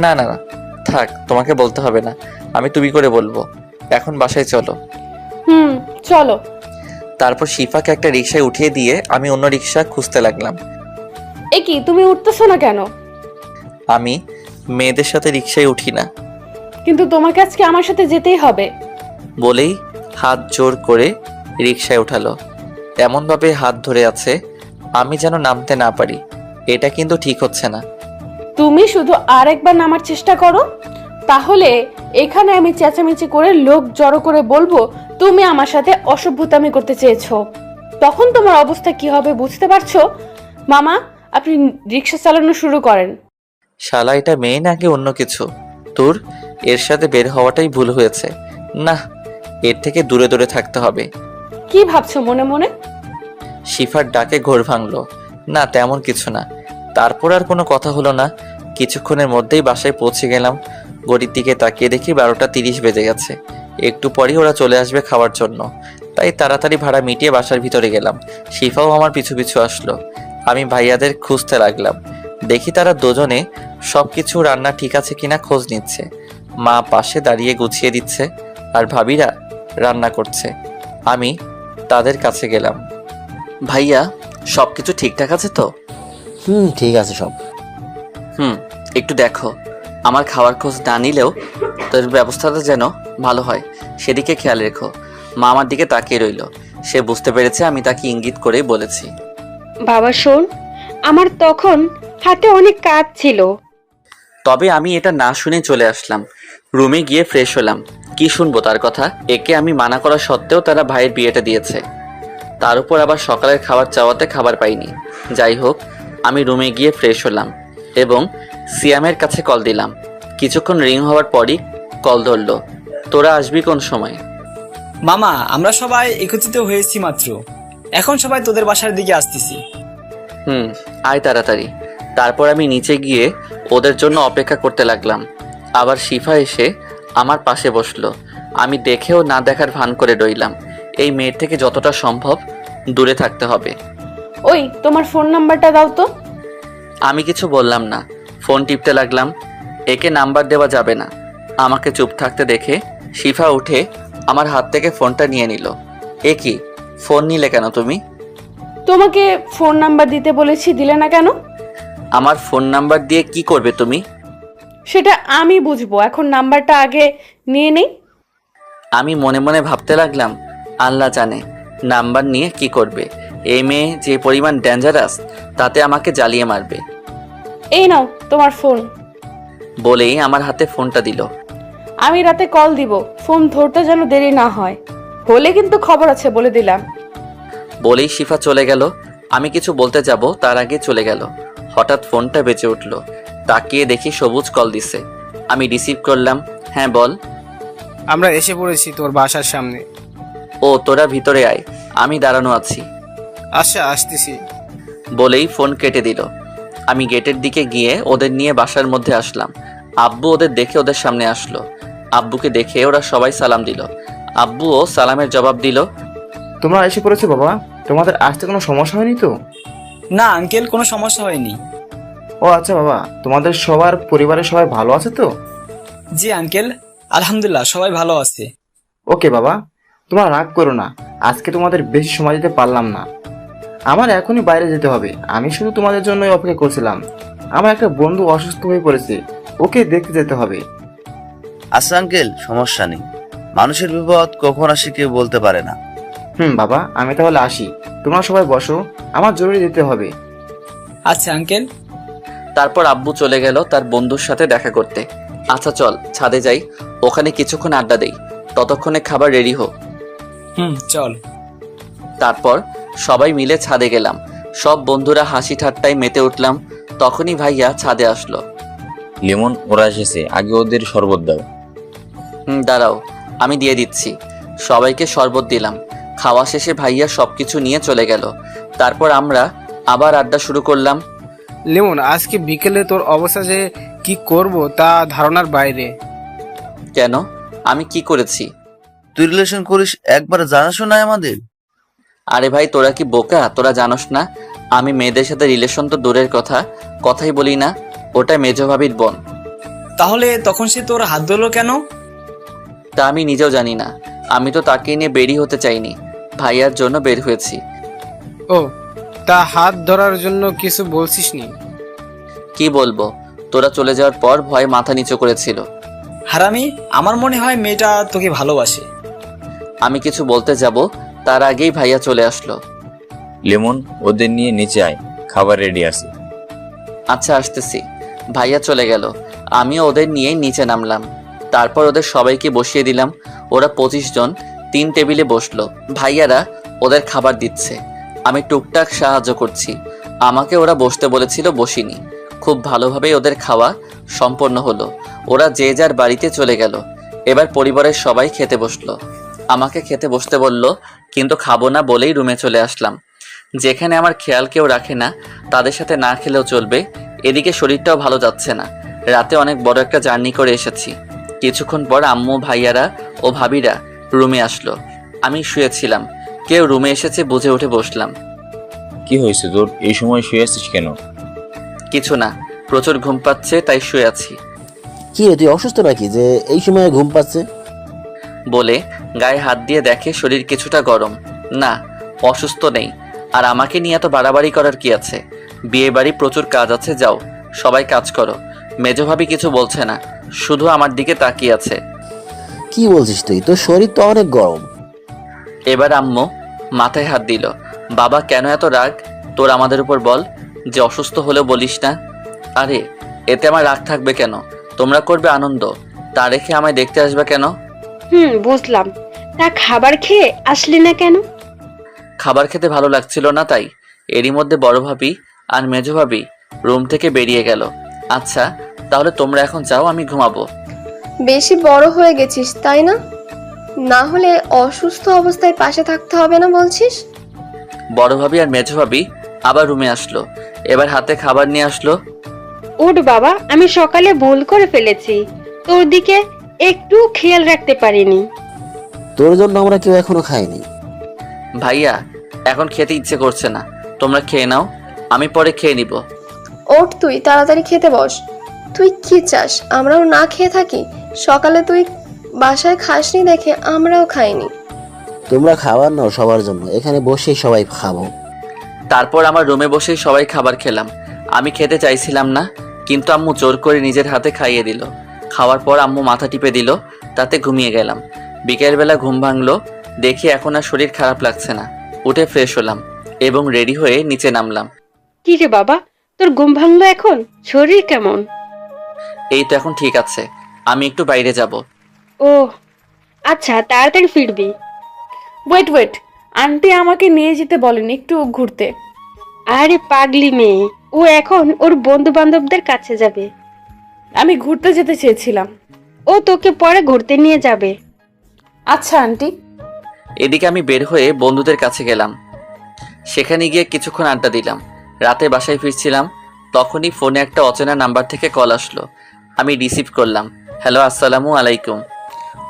না না না, থাক, তোমাকে বলতে হবে না, আমি তুমি করে বলবো। এখন বাসায় চলো। চলো। তারপর শিফাকে একটা রিকশায় উঠিয়ে দিয়ে আমি অন্য রিকশা খুঁজতে লাগলাম। এ কি, তুমি উঠতেছো না কেন? আমি মেয়েদের সাথে রিকশায় উঠি না। কিন্তু তোমাকে আজকে আমার সাথে যেতেই হবে। বলেই হাত জোর করে রিকশায় উঠালো। এমনভাবে হাত ধরে আছে আমি যেন নামতে না পারি। এটা কিন্তু ঠিক হচ্ছে না। তুমি শুধু আরেকবার নামার চেষ্টা করো, তাহলে এখানে আমি চেঁচামেচি করে লোক জড়ো করে বলবো তুমি আমার সাথে অসভ্যতামি করতে চেয়েছো। তখন তোমার অবস্থা কি হবে বুঝতে পারছো? মামা, আপনি রিক্সা চালানো শুরু করেন। শালা, এটা মেয়ে নাকি অন্য কিছু? তোর এর সাথে বের হওয়াটাই ভুল হয়েছে। না, এর থেকে দূরে দূরে থাকতে হবে। কি ভাবছো মনে মনে? শিফার ডাকে ঘোর ভাঙলো। না, তেমন কিছু না। তারপর আর কোনো কথা হলো না। কিছুক্ষণের মধ্যেই বাসায় পৌঁছে গেলাম। ঘড়ির দিকে তাকিয়ে দেখি 12:30 বেজে গেছে। একটু পরেই ওরা চলে আসবে খাওয়ার জন্য, তাই তাড়াতাড়ি ভাড়া মিটিয়ে বাসার ভিতরে গেলাম। শিফাও আমার পিছু পিছু আসলো। আমি ভাইয়াদের খুঁজতে লাগলাম। দেখি তারা দুজনে সবকিছু রান্না ঠিক আছে কিনা খোঁজ নিচ্ছে। মা পাশে দাঁড়িয়ে গুছিয়ে দিচ্ছে, আর ভাবিরা রান্না করছে। আমি তাদের কাছে গেলাম। ভাইয়া, সবকিছু ঠিকঠাক আছে তো? ঠিক আছে সব। একটু দেখো, আমার খাওয়ার খোঁজ না নিলেও তোর ব্যবস্থাটা যেন ভালো হয়, সেদিকে খেয়াল রেখো। মা আমার দিকে তাকিয়ে রইল। সে বুঝতে পেরেছে আমি তাকে ইঙ্গিত করেই বলেছি। বাবা শোন, আমার তখন হাতে অনেক কাজ ছিল। তবে আমি এটা না শুনে চলে আসলাম। রুমে গিয়ে ফ্রেশ হলাম। কি শুনবো তার কথা? একে আমি মানা করা সত্ত্বেও তারা ভাইয়ের বিয়েটা দিয়েছে। তার উপর আবার সকালের খাবার চাওয়াতে খাবার পাইনি। যাই হোক, আমি রুমে গিয়ে ফ্রেশ হলাম এবং সিয়ামের কাছে কল দিলাম। কিছুক্ষণ রিং হওয়ার পরই কল ধরলো। তোরা আসবি কোন সময়? মামা, আমরা সবাই একত্রিত হয়েছি মাত্র। এখন সবাই তোদের বাসার দিকে আসতেছি। আয় তাড়াতাড়ি। তারপর আমি নিচে গিয়ে ওদের জন্য অপেক্ষা করতে লাগলাম। আবার শিফা এসে আমার পাশে বসলো। আমি দেখেও না দেখার ভান করে রইলাম। এই মেয়ের থেকে যতটা সম্ভব দূরে থাকতে হবে। ওই, তোমার ফোন নাম্বারটা দাও তো। আমি কিছু বললাম না, ফোন টিপতে লাগলাম। একে নাম্বার দেওয়া যাবে না। আমাকে চুপ থাকতে দেখে শিফা উঠে আমার হাত থেকে ফোনটা নিয়ে নিল। এ কি, ফোন নিলে কেন তুমি? তোমাকে ফোন নাম্বার দিতে বলেছি, দিলে না কেন? আমার ফোন নাম্বার দিয়ে কি করবে তুমি? সেটা আমি বুঝবো, এখন নাম্বারটা আগে নিয়ে নেই। আমি মনে মনে ভাবতে লাগলাম, আল্লাহ জানে নাম্বার নিয়ে কি করবে। এই মেয়ে যে পরিমাণ ডেঞ্জারাস, তাতে আমাকে জ্বালিয়ে মারবে। এই নাও তোমার ফোন। বলেই আমার হাতে ফোনটা দিল। আমি রাতে কল দিব, ফোন ধরতে যেন দেরি না হয়, হলে কিন্তু খবর আছে বলে দিলাম। বলেই শিফা চলে গেল। আমি কিছু বলতে যাব তার আগে চলে গেল। হঠাৎ ফোনটা বেজে উঠল। তাকিয়ে দেখি সবুজ কল দিছে। আমি রিসিভ করলাম। হ্যাঁ বল। আমরা এসে পড়েছি তোর বাসার সামনে। ও, তোরা ভিতরে আয়, আমি দাঁড়ানো আছি। আচ্ছা, আসতেছি। বলেই ফোন কেটে দিল। আমি গেটের দিকে গিয়ে ওদের নিয়ে বাসার মধ্যে আসলাম। আব্বু ওদের দেখে ওদের সামনে আসলো। আব্বুকে দেখে ওরা সবাই সালাম দিল। আব্বুও সালামের জবাব দিল। তোমরা এসে পড়েছো বাবা? তোমাদের আসতে কোনো সমস্যা হয়নি তো? না আঙ্কেল, কোনো সমস্যা হয়নি। ও আচ্ছা বাবা, তোমাদের সবার পরিবারের সবাই ভালো আছে তো? জি আঙ্কেল, আলহামদুলিল্লাহ সবাই ভালো আছে। ওকে বাবা, তোমরা রাগ করো না, আজকে তোমাদের বেশি সময় দিতে পারলাম না। আমার এখনই বাইরে যেতে হবে। আমি শুধু তোমাদের জন্যই অপেক্ষা করছিলাম। আমার একটা বন্ধু অসুস্থ হয়ে পড়েছে, ওকে দেখতে যেতে হবে। আচ্ছা আঙ্কেল, সমস্যা নেই। মানুষের বিপদ কখন আসে কেউ বলতে পারে না। বাবা, আমি তাহলে আসি। তোমরা সবাই বসো, আমার জরুরি যেতে হবে। আচ্ছা আঙ্কেল। তারপর আব্বু চলে গেল তার বন্ধুর সাথে দেখা করতে। আচ্ছা চল ছাদে যাই, ওখানে কিছুক্ষণ আড্ডা দেই, ততক্ষণে খাবার রেডি হোক। চল। তারপর সবাই মিলে ছাদে গেলাম। সব বন্ধুরা হাসি ঠাট্টায় মেতে উঠলাম। তখনই ভাইয়া ছাদে আসলো। লিমন, ওরা এসেছে, আগে ওদের শরবত দাও। দাঁড়াও, আমি দিয়ে দিচ্ছি। সবাইকে শরবত দিলাম। খাওয়া শেষে ভাইয়া সবকিছু নিয়ে চলে গেল। তারপর আমরা আবার আড্ডা শুরু করলাম। লিমন, আজকে বিকেলে তোর অবস্থা যে কি করব তা ধারণার বাইরে। কেন? আমি কি করেছি? তুই রিলেশন করিস, একবার জানাশোনা আমাদের? আরে ভাই, তোরা কি বোকা? তোরা জানোস না আমি মেয়েদের সাথে রিলেশন তো দূরের কথা, কথাই বলি না। ওটা মেজো ভাবির বোন। তাহলে তখন সে তোর হাত ধরলো কেন? তা আমি নিজেও জানি না। আমি তো তাকে নিয়ে বেরি হতে চাইনি, ভাইয়ার জন্য বের হয়েছি। ও, তা হাত ধরার জন্য কিছু বলছিস নি? কি বলবো? তোরা চলে যাওয়ার পর ভয়ে মাথা নিচু করেছিল। হারামি, আমার মনে হয় মেয়েটা তোকে ভালোবাসে। আমি কিছু বলতে যাব তার আগেই ভাইয়া চলে আসলো। লেমন, ওদের নিয়ে নিচে আয়, খাবার রেডি আছে। আচ্ছা আসতেছি। ভাইয়া চলে গেল, আমিও ওদের নিয়ে নিচে নামলাম। তারপর ওদের সবাইকে বসিয়ে দিলাম। ওরা 25 জন 3 টেবিলে বসলো। ভাইয়ারা ওদের খাবার দিচ্ছে, আমি টুকটাক সাহায্য করছি। আমাকে ওরা বসতে বলেছিল, বসিনি। খুব ভালোভাবেই ওদের খাওয়া সম্পন্ন হলো। ওরা যে যার বাড়িতে চলে গেল। এবার পরিবারের সবাই খেতে বসলো। আমাকে খেতে বসতে বলল, কিন্তু খাবো না বলেই রুমে চলে আসলাম। যেখানে আমার খেয়াল কেউ রাখে না, তাদের সাথে না খেলেও চলবে। এদিকে শরীরটাও ভালো যাচ্ছে না। রাতে অনেক বড় একটা জার্নি করে এসেছি। কিছুক্ষণ পর আম্মু, ভাইয়ারা ও ভাবিরা রুমে আসলো। আমি শুয়েছিলাম, কেউ রুমে এসেছে বুঝে উঠে বসলাম। কি হয়েছে তোর, এই সময় শুয়ে আছিস কেন? কিছু না, প্রচুর ঘুম পাচ্ছে তাই শুয়ে আছি। কি রে, তুই অসুস্থ নাকি যে এই সময় ঘুম পাচ্ছে? বলে গায়ে হাত দিয়ে দেখে শরীর কিছুটা গরম। না, অসুস্থ নেই। আর আমাকে নিয়ে এত বাড়াবাড়ি করার কি আছে? বিয়ে বাড়ি প্রচুর কাজ আছে, যাও সবাই কাজ করো। মেজভাবি কিছু বলছে না, শুধু আমার দিকে তাকিয়ে আছে। কি বলছিস তুই? তোর শরীর তো অনেক গরম। এবার আম্মু মাথায় হাত দিল। বাবা, কেন এত রাগ তোর আমাদের উপর? বল, যে অসুস্থ হলেও বলিস না। আরে এতে আমার রাগ থাকবে কেন? তোমরা করবে আনন্দ, তা রেখে আমায় দেখতে আসবে কেন? বুঝলাম। তা খাবার খেয়ে আসলি না কেন? খাবার খেতে ভালো লাগছিল না তাই। এরই মধ্যে বড় ভাবি আর মেজো ভাবি রুম থেকে বেরিয়ে গেল। আচ্ছা তাহলে তোমরা এখন যাও, আমি ঘুমাবো। বেশি বড় হয়ে গেছিস তাই না? না হলে অসুস্থ অবস্থায় পাশে থাকতে হবে না বলছিস? বড় ভাবি আর মেজো ভাবি আবার রুমে আসলো। এবার হাতে খাবার নিয়ে আসলো। উঠ বাবা, আমি সকালে ভুল করে ফেলেছি, তোর দিকে একটু খেয়াল রাখতে পারিনি। তোর জন্য আমরা কেউ এখনো খাইনি। ভাইয়া, এখন খেতে ইচ্ছে করছে না, তোমরা খেয়ে নাও, আমি পরে খেয়ে নিব। ওঠ, তুই তাড়াতাড়ি খেতে বস। তুই কি চাস আমরাও না খেয়ে থাকি? সকালে তুই বাসায় খাসনি দেখে আমরাও খাইনি। তোমরা খাবার নাও সবার জন্য, এখানে বসেই সবাই খাবো। তারপর আমার রুমে বসেই সবাই খাবার খেলাম। আমি খেতে চাইছিলাম না, কিন্তু আম্মু জোর করে নিজের হাতে খাইয়ে দিল। খাওয়ার পর আম্মু মাথা টিপে দিল, তাতে ঘুমিয়ে গেলাম। বিকেলবেলা ঘুম ভাঙলো, দেখি এখন আর শরীর খারাপ লাগছে না। উঠে ফ্রেশ হলাম এবং রেডি হয়ে নিচে নামলাম। কি রে বাবা, তোর ঘুম ভাঙলো এখন? শরীর কেমন? এই তো এখন ঠিক আছে, আমি একটু বাইরে যাব। ও আচ্ছা, তাড়াতাড়ি ফিরবি। ওয়েট, আন্টি আমাকে নিয়ে যেতে বলেন একটু ঘুরতে। আরে পাগলি মেয়ে, ও এখন ওর বন্ধু বান্ধবদের কাছে যাবে। আমি ঘুরতে যেতে চেয়েছিলাম। ও তোকে পরে ঘুরতে নিয়ে যাবে। আচ্ছা আন্টি। এদিকে আমি বের হয়ে বন্ধুদের কাছে গেলাম। সেখানে গিয়ে কিছুক্ষণ আড্ডা দিলাম। রাতে বাসায় ফিরছিলাম, তখনই ফোনে একটা অচেনা নাম্বার থেকে কল আসলো। আমি রিসিভ করলাম। হ্যালো, আসসালামু আলাইকুম।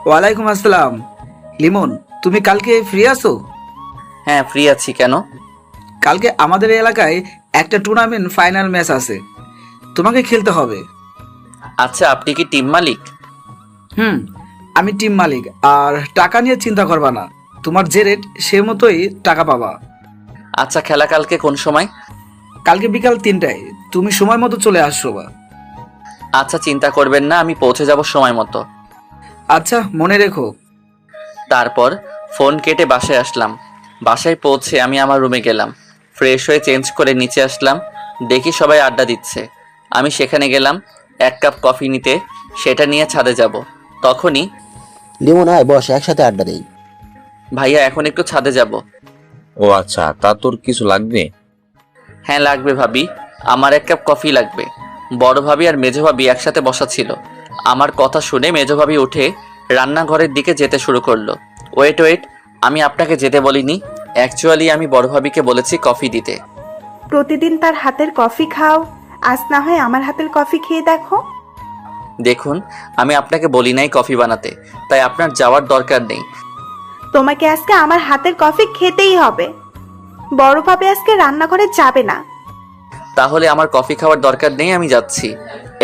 ওয়ালাইকুম আসসালাম। লিমন, তুমি কালকে ফ্রি আছো? হ্যাঁ ফ্রি আছি, কেন? কালকে আমাদের এলাকায় একটা টুর্নামেন্ট ফাইনাল ম্যাচ আছে, তোমাকে খেলতে হবে। আচ্ছা, আপনি কি টিম মালিক? আমি টিম মালিক, আর টাকা নিয়ে চিন্তা করবা না, তোমার যে রেট সে মতোই টাকা পাবা। আচ্ছা, খেলা কালকে কোন সময়? কালকে বিকাল 3টায়, তুমি সময় মতো চলে আসছো বা। আচ্ছা, চিন্তা করবেন না, আমি পৌঁছে যাব সময় মতো। আচ্ছা, মনে রেখো। তারপর ফোন কেটে বাসায় আসলাম। বাসায় পৌঁছে আমি আমার রুমে গেলাম। ফ্রেশ হয়ে চেঞ্জ করে নিচে আসলাম, দেখি সবাই আড্ডা দিচ্ছে। আমি সেখানে গেলাম 1 কাপ কফি নিতে, সেটা নিয়ে ছাদে যাব। তখনই লিমন আয় বস, একসাথে আড্ডা দেই। ভাইয়া, এখন একটু ছাদে যাব। ও আচ্ছা, তা তোর কিছু লাগবে? হ্যাঁ লাগবে ভাবি, আমার 1 কাপ কফি লাগবে। বড় ভাবি আর মেজো ভাবি একসাথে বসা ছিল। আমার কথা শুনে মেজো ভাবি উঠে রান্নাঘরের দিকে যেতে শুরু করলো। ওয়েট, আমি আপনাকে যেতে বলিনি। অ্যাকচুয়ালি আমি বড় ভাবিকে বলেছি কফি দিতে। প্রতিদিন তার হাতের কফি খাও, আজ না হয় আমার হাতের কফি খেয়ে দেখো। দেখুন, আমি আপনাকে বলি নাই কফি বানাতে, তাই আপনার যাওয়ার দরকার নেই। তোমাকে আজকে আমার হাতের কফি খেতেই হবে। বড় ভাবে আজকে রান্নাঘরে যাবে না। তাহলে আমার কফি খাওয়ার দরকার নেই, আমি যাচ্ছি।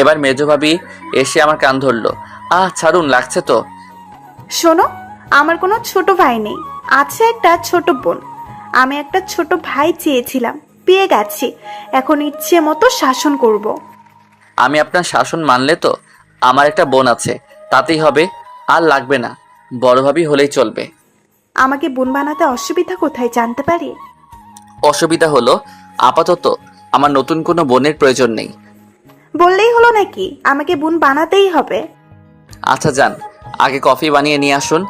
এবার মেজো ভাবি এসে আমার কান ধরলো। ছাড়ুন, লাগছে তো। শোনো, আমার কোনো ছোট ভাই নেই, আছে একটা ছোট বোন। আমি একটা ছোট ভাই চেয়েছিলাম, পেয়ে গেছি। এখন ইচ্ছে মতো শাসন করব। আমি আপনার শাসন মানলে তো আমার একটা বোন আছে, তাতেই হবে। আর লাগবে না, বড় ভাবি হলেই চলবে। আমাকে বোন বানাতে অসুবিধা কোথায় জানতে পারি? অসুবিধা হলো আপাতত আমার নতুন কোনো বোনের প্রয়োজন নেই। বললেই হলো নাকি আমাকে বোন বানাতেই হবে? আচ্ছা যান, আগে কফি বানিয়ে নিয়ে আসুন,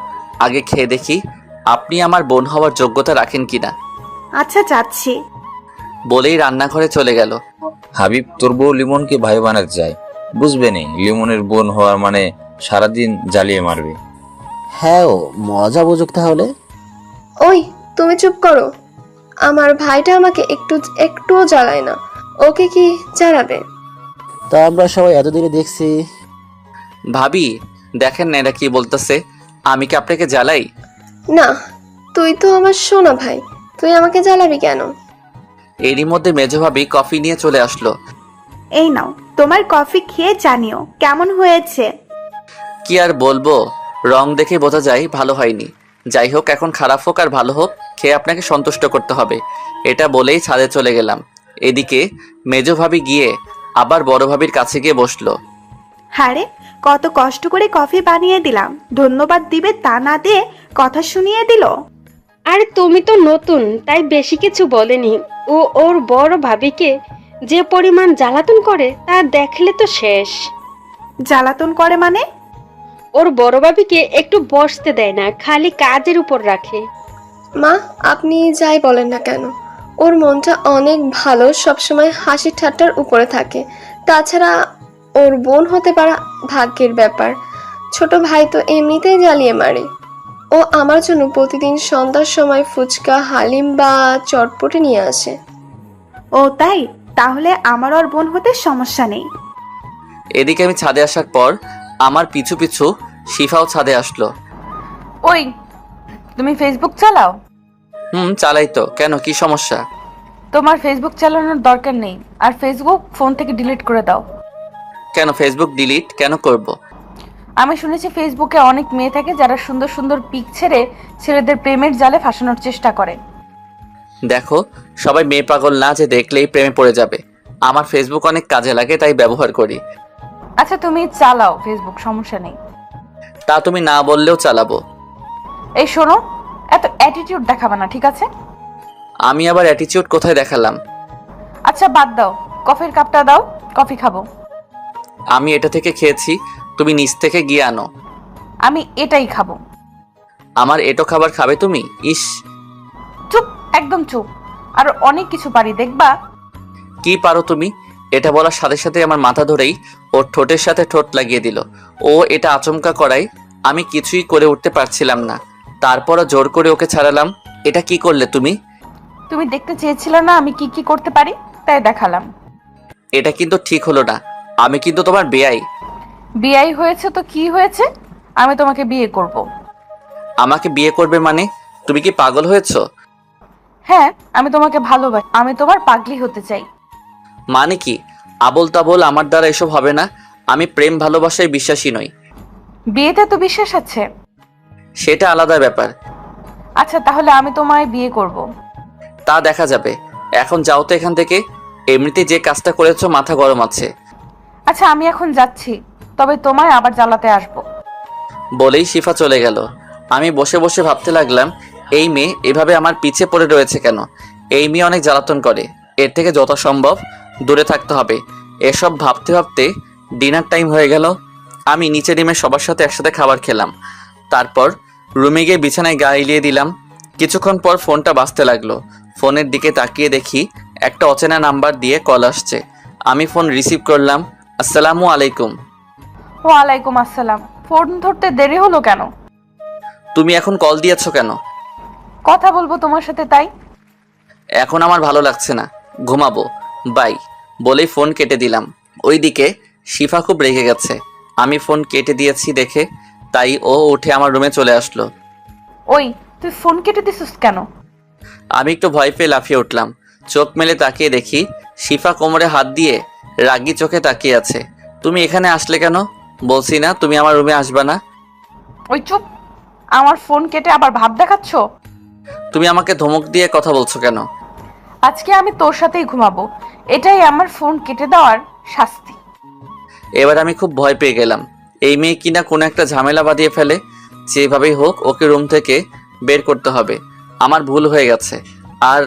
আগে খেয়ে দেখি আপনি আমার বোন হওয়ার যোগ্যতা রাখেন কিনা। আচ্ছা যাচ্ছি। বলেই রান্নাঘরে চলে গেল। হাবিব তোর বউ লিমনকে ভাই বানাতে চায়, বুঝবে নি লিমনের বোন হওয়ার মানে সারাদিন জ্বালিয়ে মারবে। হ্যাঁ, ও মজা বুঝুক তাহলে। ওই তুমি চুপ করো। আমার ভাইটা আমাকে একটুও জ্বালায় না, ওকে কি জ্বালাবে? তা আমরা সবাই এতদিনে দেখছি। ভাবি দেখেন না এরা কি বলতেছে, আমি কি আপনাকে জ্বালাই? না, তুই তো আমার সোনা ভাই, তুই আমাকে জ্বালাবি কেন? এরই মধ্যে মেজো ভাবি কফি নিয়ে চলে আসলো। এই নাও তোমার কফি, খেয়ে জানিও কেমন হয়েছে। কি আর বলবো, রং দেখে বোঝা যায় ভালো হয়নি। যাই হোক, এখন খারাপ হোক আর ভালো হোক, খেয়ে আপনাকে সন্তুষ্ট করতে হবে, এটা বলেই ছাদে চলে গেলাম। এদিকে মেজো ভাবি গিয়ে আবার বড় ভাবির কাছে গিয়ে বসলো। হারে, কত কষ্ট করে কফি বানিয়ে দিলাম, ধন্যবাদ দিবে তা না দিয়ে কথা শুনিয়ে দিল। আরে তুমি তো নতুন, তাই বেশি কিছু বলেনি। ও ওর বড় ভাবিকে যে পরিমাণ জ্বালাতন করে তা দেখলে তো শেষ। জ্বালাতন করে মানে? ওর বড় ভাবিকে একটু বসতে দেয় না, খালি কাজের উপর রাখে। মা, আপনি যাই বলেন না কেন, ওর মনটা অনেক ভালো, সবসময় হাসি ঠাট্টার উপরে থাকে। তাছাড়া ওর বোন হতে পারা ভাগ্যের ব্যাপার। ছোট ভাই তো এমনিতেই জ্বালিয়ে মারে। ও আমার জন্য প্রতিদিন সন্ধ্যার সময় ফুচকা, হালিম বা চটপটি নিয়ে আসে। ও তাই, তাহলে আমার ওর বোন হতে সমস্যা নেই। এদিকে আমি ছাদে আসার পর আমার পিছু পিছু শিফাও ছাদে আসলো। ওই, তুমি ফেসবুক চালাও? চালাই তো, কেন কি সমস্যা? তোমার ফেসবুক চালানোর দরকার নেই, আর ফেসবুক ফোন থেকে ডিলিট করে দাও। কেন ফেসবুক ডিলিট কেন করব? আমি শুনেছি ফেসবুকে অনেক মেয়ে থাকে যারা সুন্দর সুন্দর পিক ছেড়ে ছেলেদের প্রেমের জালে ফাঁসানোর চেষ্টা করে। দেখো, সবাই মেয়ে পাগল না যে দেখলেই প্রেমে পড়ে যাবে। আমার ফেসবুক অনেক কাজে লাগে, তাই ব্যবহার করি। আচ্ছা তুমি চালাও ফেসবুক, সমস্যা নেই। তা তুমি না বললেও চালাবো। এই শোনো, এত অ্যাটিটিউড দেখাবে না, ঠিক আছে? আমি আবার অ্যাটিটিউড কোথায় দেখালাম? আচ্ছা বাদ দাও, কফির কাপটা দাও, কফি খাবো। আমি এটা থেকে খেয়েছি, তুমি নিচ থেকে গিয়ে আনো। আমি এটাই খাবো। আমার এটো খাবার খাবে তুমি? ইস, চুপ, একদম চুপ। আর অনেক কিছু পারি, দেখবা। কি পারো তুমি? এটা বলার সাথে সাথে আমার মাথা ধরেই ওর ঠোঁটের সাথে ঠোঁট লাগিয়ে দিল। ও এটা আচমকা করায় আমি কিছুই করে উঠতে পারছিলাম না। তারপরও জোর করে ওকে ছাড়ালাম। এটা কি করলে তুমি? তুমি দেখতে চেয়েছিলে না আমি কি কি করতে পারি, তাই দেখালাম। এটা কিন্তু ঠিক হলো না, আমি কিন্তু তোমার বেয়াই। বিয়ে হয়েছে তো কি হয়েছে, আমি তোমাকে বিয়ে করব। আমাকে বিয়ে করবে মানে? তুমি কি পাগল হয়েছো? হ্যাঁ, আমি তোমাকে ভালোবাসি, আমি তোমার পাগলি হতে চাই। মানে কি? আবোল তাবোল আমার দ্বারা এসব হবে না। আমি প্রেম ভালোবাসায় বিশ্বাসী নই। বিয়েতে তো বিশ্বাস আছে। সেটা আলাদা ব্যাপার। আচ্ছা তাহলে আমি তোমায় বিয়ে করব। তা দেখা যাবে। এখন যাও তো এখান থেকে। এমনিতে যে কাজটা করেছো মাথা গরম আছে। আচ্ছা আমি এখন যাচ্ছি, তবে তোমায় আবার জ্বালাতে আসবো। বলেই শিফা চলে গেল। আমি বসে বসে ভাবতে লাগলাম, এই মেয়ে এভাবে আমার পিছে পড়ে রয়েছে কেন? এই মেয়ে অনেক জ্বালাতন করে, এর থেকে যত সম্ভব দূরে থাকতে হবে। এসব ভাবতে ভাবতে ডিনার টাইম হয়ে গেল। আমি নিচে নেমে সবার সাথে একসাথে খাবার খেলাম। তারপর রুমে গিয়ে বিছানায় গা এলিয়ে দিলাম। কিছুক্ষণ পর ফোনটা বাজতে লাগলো। ফোনের দিকে তাকিয়ে দেখি একটা অচেনা নাম্বার দিয়ে কল আসছে। আমি ফোন রিসিভ করলাম। আসসালামু আলাইকুম। ওয়ালাইকুম আসসালাম। ফোন ধরতে দেরি হলো কেন? তুমি এখন কল দিয়েছো কেন? কথা বলবো তোমার সাথে, তাই। এখন আমার ভালো লাগছে না, ঘুমাবো, বাই বলেই ফোন কেটে দিলাম। ওইদিকে শিফা খুব রেগে গেছে আমি ফোন কেটে দিয়েছি দেখে, তাই ও উঠে আমার রুমে চলে আসলো। ওই, তুই ফোন কেটে দিছিস কেন? আমি একটু ভয় পেয়ে লাফিয়ে উঠলাম। চোখ মেলে তাকিয়ে দেখি শিফা কোমরে হাত দিয়ে রাগী চোখে তাকিয়ে আছে। তুমি এখানে আসলে কেন? বলছি না তুমি আমার রুমে আসবা না? ওই চুপ, আমার ফোন কেটে আবার ভাব দেখাচ্ছ। তুমি আমাকে ধমক দিয়ে কথা বলছো কেন? আজকে আমি তোর সাথেই ঘুমাবো, এটাই আমার ফোন কেটে দেওয়ার শাস্তি। এবার আমি খুব ভয় পেয়ে গেলাম। এই মেয়ে কিনা কোনো একটা ঝামেলা বাঁধিয়ে ফেলে। যেভাবেই হোক ওকে রুম থেকে বের করতে হবে। আমার ভুল হয়ে গেছে। আর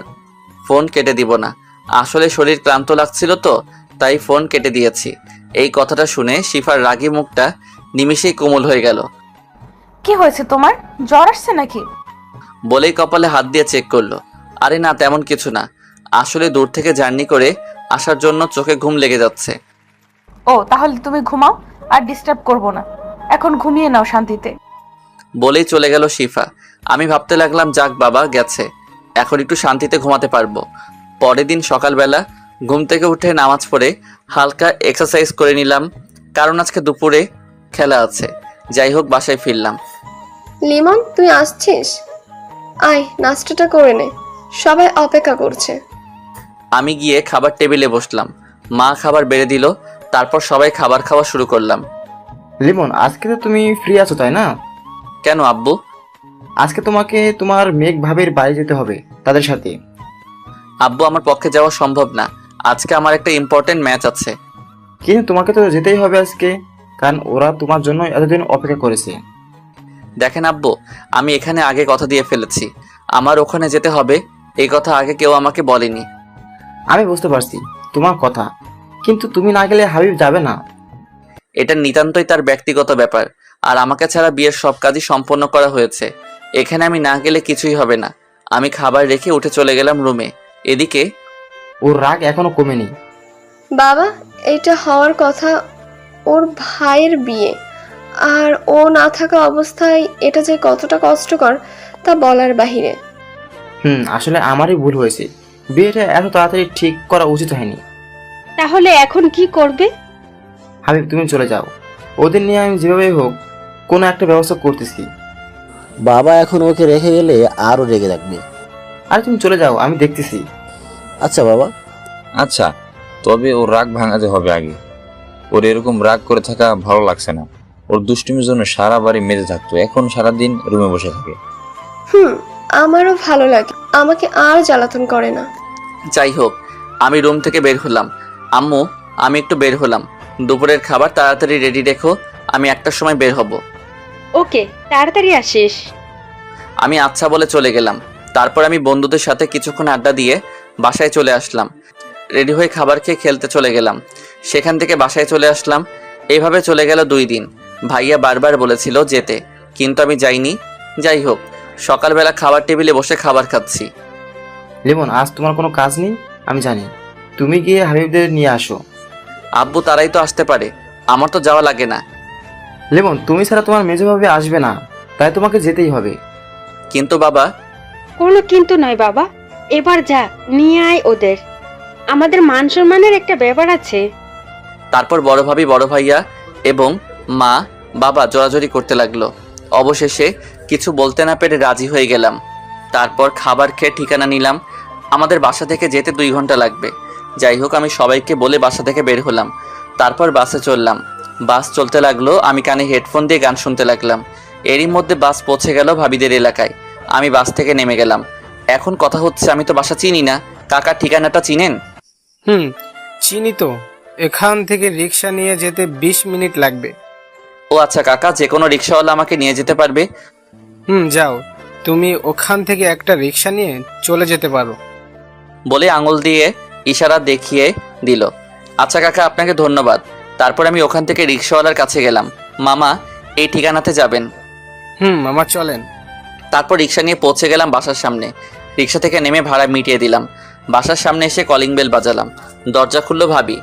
ফোন কেটে দিব না। আসলে শরীর ক্লান্ত লাগছিল তো, তাই ফোন কেটে দিয়েছি। এই কথাটা শুনে শিফার রাগী মুখটা নিমিষেই কোমল হয়ে গেল। কি হয়েছে তোমার, জ্বর আসছে নাকি? বলেই কপালে হাত দিয়ে চেক করলো। আরে না, তেমন কিছু না। আসলে দূর থেকে জার্নি করে আসার জন্য চোখে ঘুম লেগে যাচ্ছে। ও তাহলে তুমি ঘুমাও, আর ডিস্টার্ব করব না। এখন ঘুমিয়ে নাও শান্তিতে। বলেই চলে গেল শিফা। আমি ভাবতে লাগলাম, যাক বাবা গেছে, এখন একটু শান্তিতে ঘুমাতে পারবো। পরের দিন সকালবেলা ঘুম থেকে উঠে নামাজ পড়ে হালকা এক্সারসাইজ করে নিলাম, কারণ আজকে দুপুরে খেলা আছে। যাই হোক, বাসায় ফিরলাম। লিমন, তুই আসছিস? আয়, নাস্তাটা করে নে, সবাই অপেক্ষা করছে। আমি গিয়ে খাবার টেবিলে বসলাম। মা খাবার বেড়ে দিল, তারপর সবাই খাবার খাওয়া শুরু করলাম। লিমন, আজকে তো তুমি ফ্রি আছো তাই না? কেন আব্বু? আজকে তোমাকে তোমার মেঘ ভাবির বাড়ি যেতে হবে তাদের সাথে। আব্বু, আমার পক্ষে যাওয়া সম্ভব না। আজকে আমার একটা ইম্পর্টেন্ট ম্যাচ আছে। কিন্তু তোমাকে তো যেতেই হবে আজকে, কারণ ওরা তোমার জন্য এতদিন অপেক্ষা করেছে। দেখেন আব্বু, আমি এখানে আগে কথা দিয়ে ফেলেছি, আমার ওখানে যেতে হবে। এই কথা আগে কেউ আমাকে বলেনি। আমি বুঝতে পারছি তোমার কথা, কিন্তু তুমি না গেলে হাবিব যাবে না। এটা নিতান্তই তার ব্যক্তিগত ব্যাপার, আর আমাকে ছাড়া বিয়ের সব কাজই সম্পন্ন করা হয়েছে। এখানে আমি না গেলে কিছুই হবে না। আমি খাবার রেখে উঠে চলে গেলাম রুমে। এদিকে ওর রাগ এখনো কমেনি। বাবা, এটা হওয়ার কথা, ওর ভাইয়ের বিয়ে, আর ও না থাকা অবস্থায় এটা যে কতটা কষ্টকর তা বলার বাহিরে। আসলে আমারই ভুল হয়েছে, বিয়েটা এত তাড়াতাড়ি ঠিক করা উচিত হয়নি। তাহলে এখন কি করবে? হাবিব, তুমি চলে যাও, ওদের নিয়ে আমি যেভাবে হোক কোনো একটা ব্যবস্থা করতেছি। বাবা এখন ওকে রেখে গেলে আরও রেগে থাকবে। আরে তুমি চলে যাও, আমি দেখতেছি। আচ্ছা বাবা। আচ্ছা, তবে ওর রাগ ভাঙাতে হবে আগে। ওর এরকম রাগ করে থাকা ভালো লাগছে না। ওর দুষ্টুমির জন্য সারা বাড়ি মেজে থাকতো, এখন সারাদিন রুমে বসে থাকে। আমারও ভালো লাগে, আমাকে আর জ্বালাতন করে না। যাই হোক, আমি রুম থেকে বের হলাম। আম্মু, আমি একটু বের হলাম। দুপুরের খাবার তাড়াতাড়ি রেডি রেখো, আমি 1টার সময় বের হব। ওকে, তাড়াতাড়ি আসিস। আমি আচ্ছা বলে চলে গেলাম। তারপর আমি বন্ধুদের সাথে কিছুক্ষণ আড্ডা দিয়ে বাসায় চলে আসলাম। রেডি হয়ে খাবার খেয়ে খেলতে চলে গেলাম। সেখান থেকে বাসায় চলে আসলাম। এইভাবে চলে গেল 2 দিন। ভাইয়া বারবার বলেছিল যেতে, কিন্তু আমি যাইনি। যাই হোক, সকালবেলা খাবার টেবিলে বসে খাবার খাচ্ছি। লিমন, আজ তোমার কোনো কাজ নেই আমি জানি, তুমি গিয়ে হাবিবদের নিয়ে আসো। আব্বু, তারাই তো আসতে পারে, আমার তো যাওয়া লাগে না। লিমন, তুমি ছাড়া তোমার মেজভাবে আসবে না, তাই তোমাকে যেতেই হবে। কিন্তু বাবা। কোনো কিন্তু নয় বাবা, এবার যা, নিয়ে আয় ওদের। আমাদের মান সম্মানের একটা ব্যাপার আছে। তারপর বড় ভাবি, বড় ভাইয়া এবং মা বাবা জোরাজোরি করতে লাগলো। অবশেষে কিছু বলতে না পেরে রাজি হয়ে গেলাম। তারপর খাবার খেয়ে ঠিকানা নিলাম। আমাদের বাসা থেকে যেতে 2 ঘন্টা লাগবে। যাই হোক, আমি সবাইকে বলে বাসা থেকে বের হলাম। তারপর বাসে চললাম। বাস চলতে লাগলো, আমি কানে হেডফোন দিয়ে গান শুনতে লাগলাম। এরই মধ্যে বাস পৌঁছে গেল ভাবিদের এলাকায়। আমি বাস থেকে নেমে গেলাম। এখন কথা হচ্ছে, আমি তো বাসা চিনি না। কাকার ঠিকানাটা চিনেন? চিনি তো, এখান থেকে রিক্সা নিয়ে যেতে 20 মিনিট লাগবে। ও আচ্ছা কাকা, যে কোনো রিক্সাওয়ালা আমাকে নিয়ে যেতে পারবে? যাও, তুমি ওখান থেকে একটা রিক্সা নিয়ে চলে যেতে পারো। বলে আঙুল দিয়ে ইশারা দেখিয়ে দিল। আচ্ছা কাকা, আপনাকে ধন্যবাদ। তারপর আমি ওখান থেকে রিক্সাওয়ালার কাছে গেলাম। মামা, এই ঠিকানাতে যাবেন? মামা চলেন। তারপর রিক্সা নিয়ে পৌঁছে গেলাম বাসার সামনে। রিক্সা থেকে নেমে ভাড়া মিটিয়ে দিলাম। বাসার সামনে এসে কলিং বেল বাজালাম। দরজা খুললো ভাবি।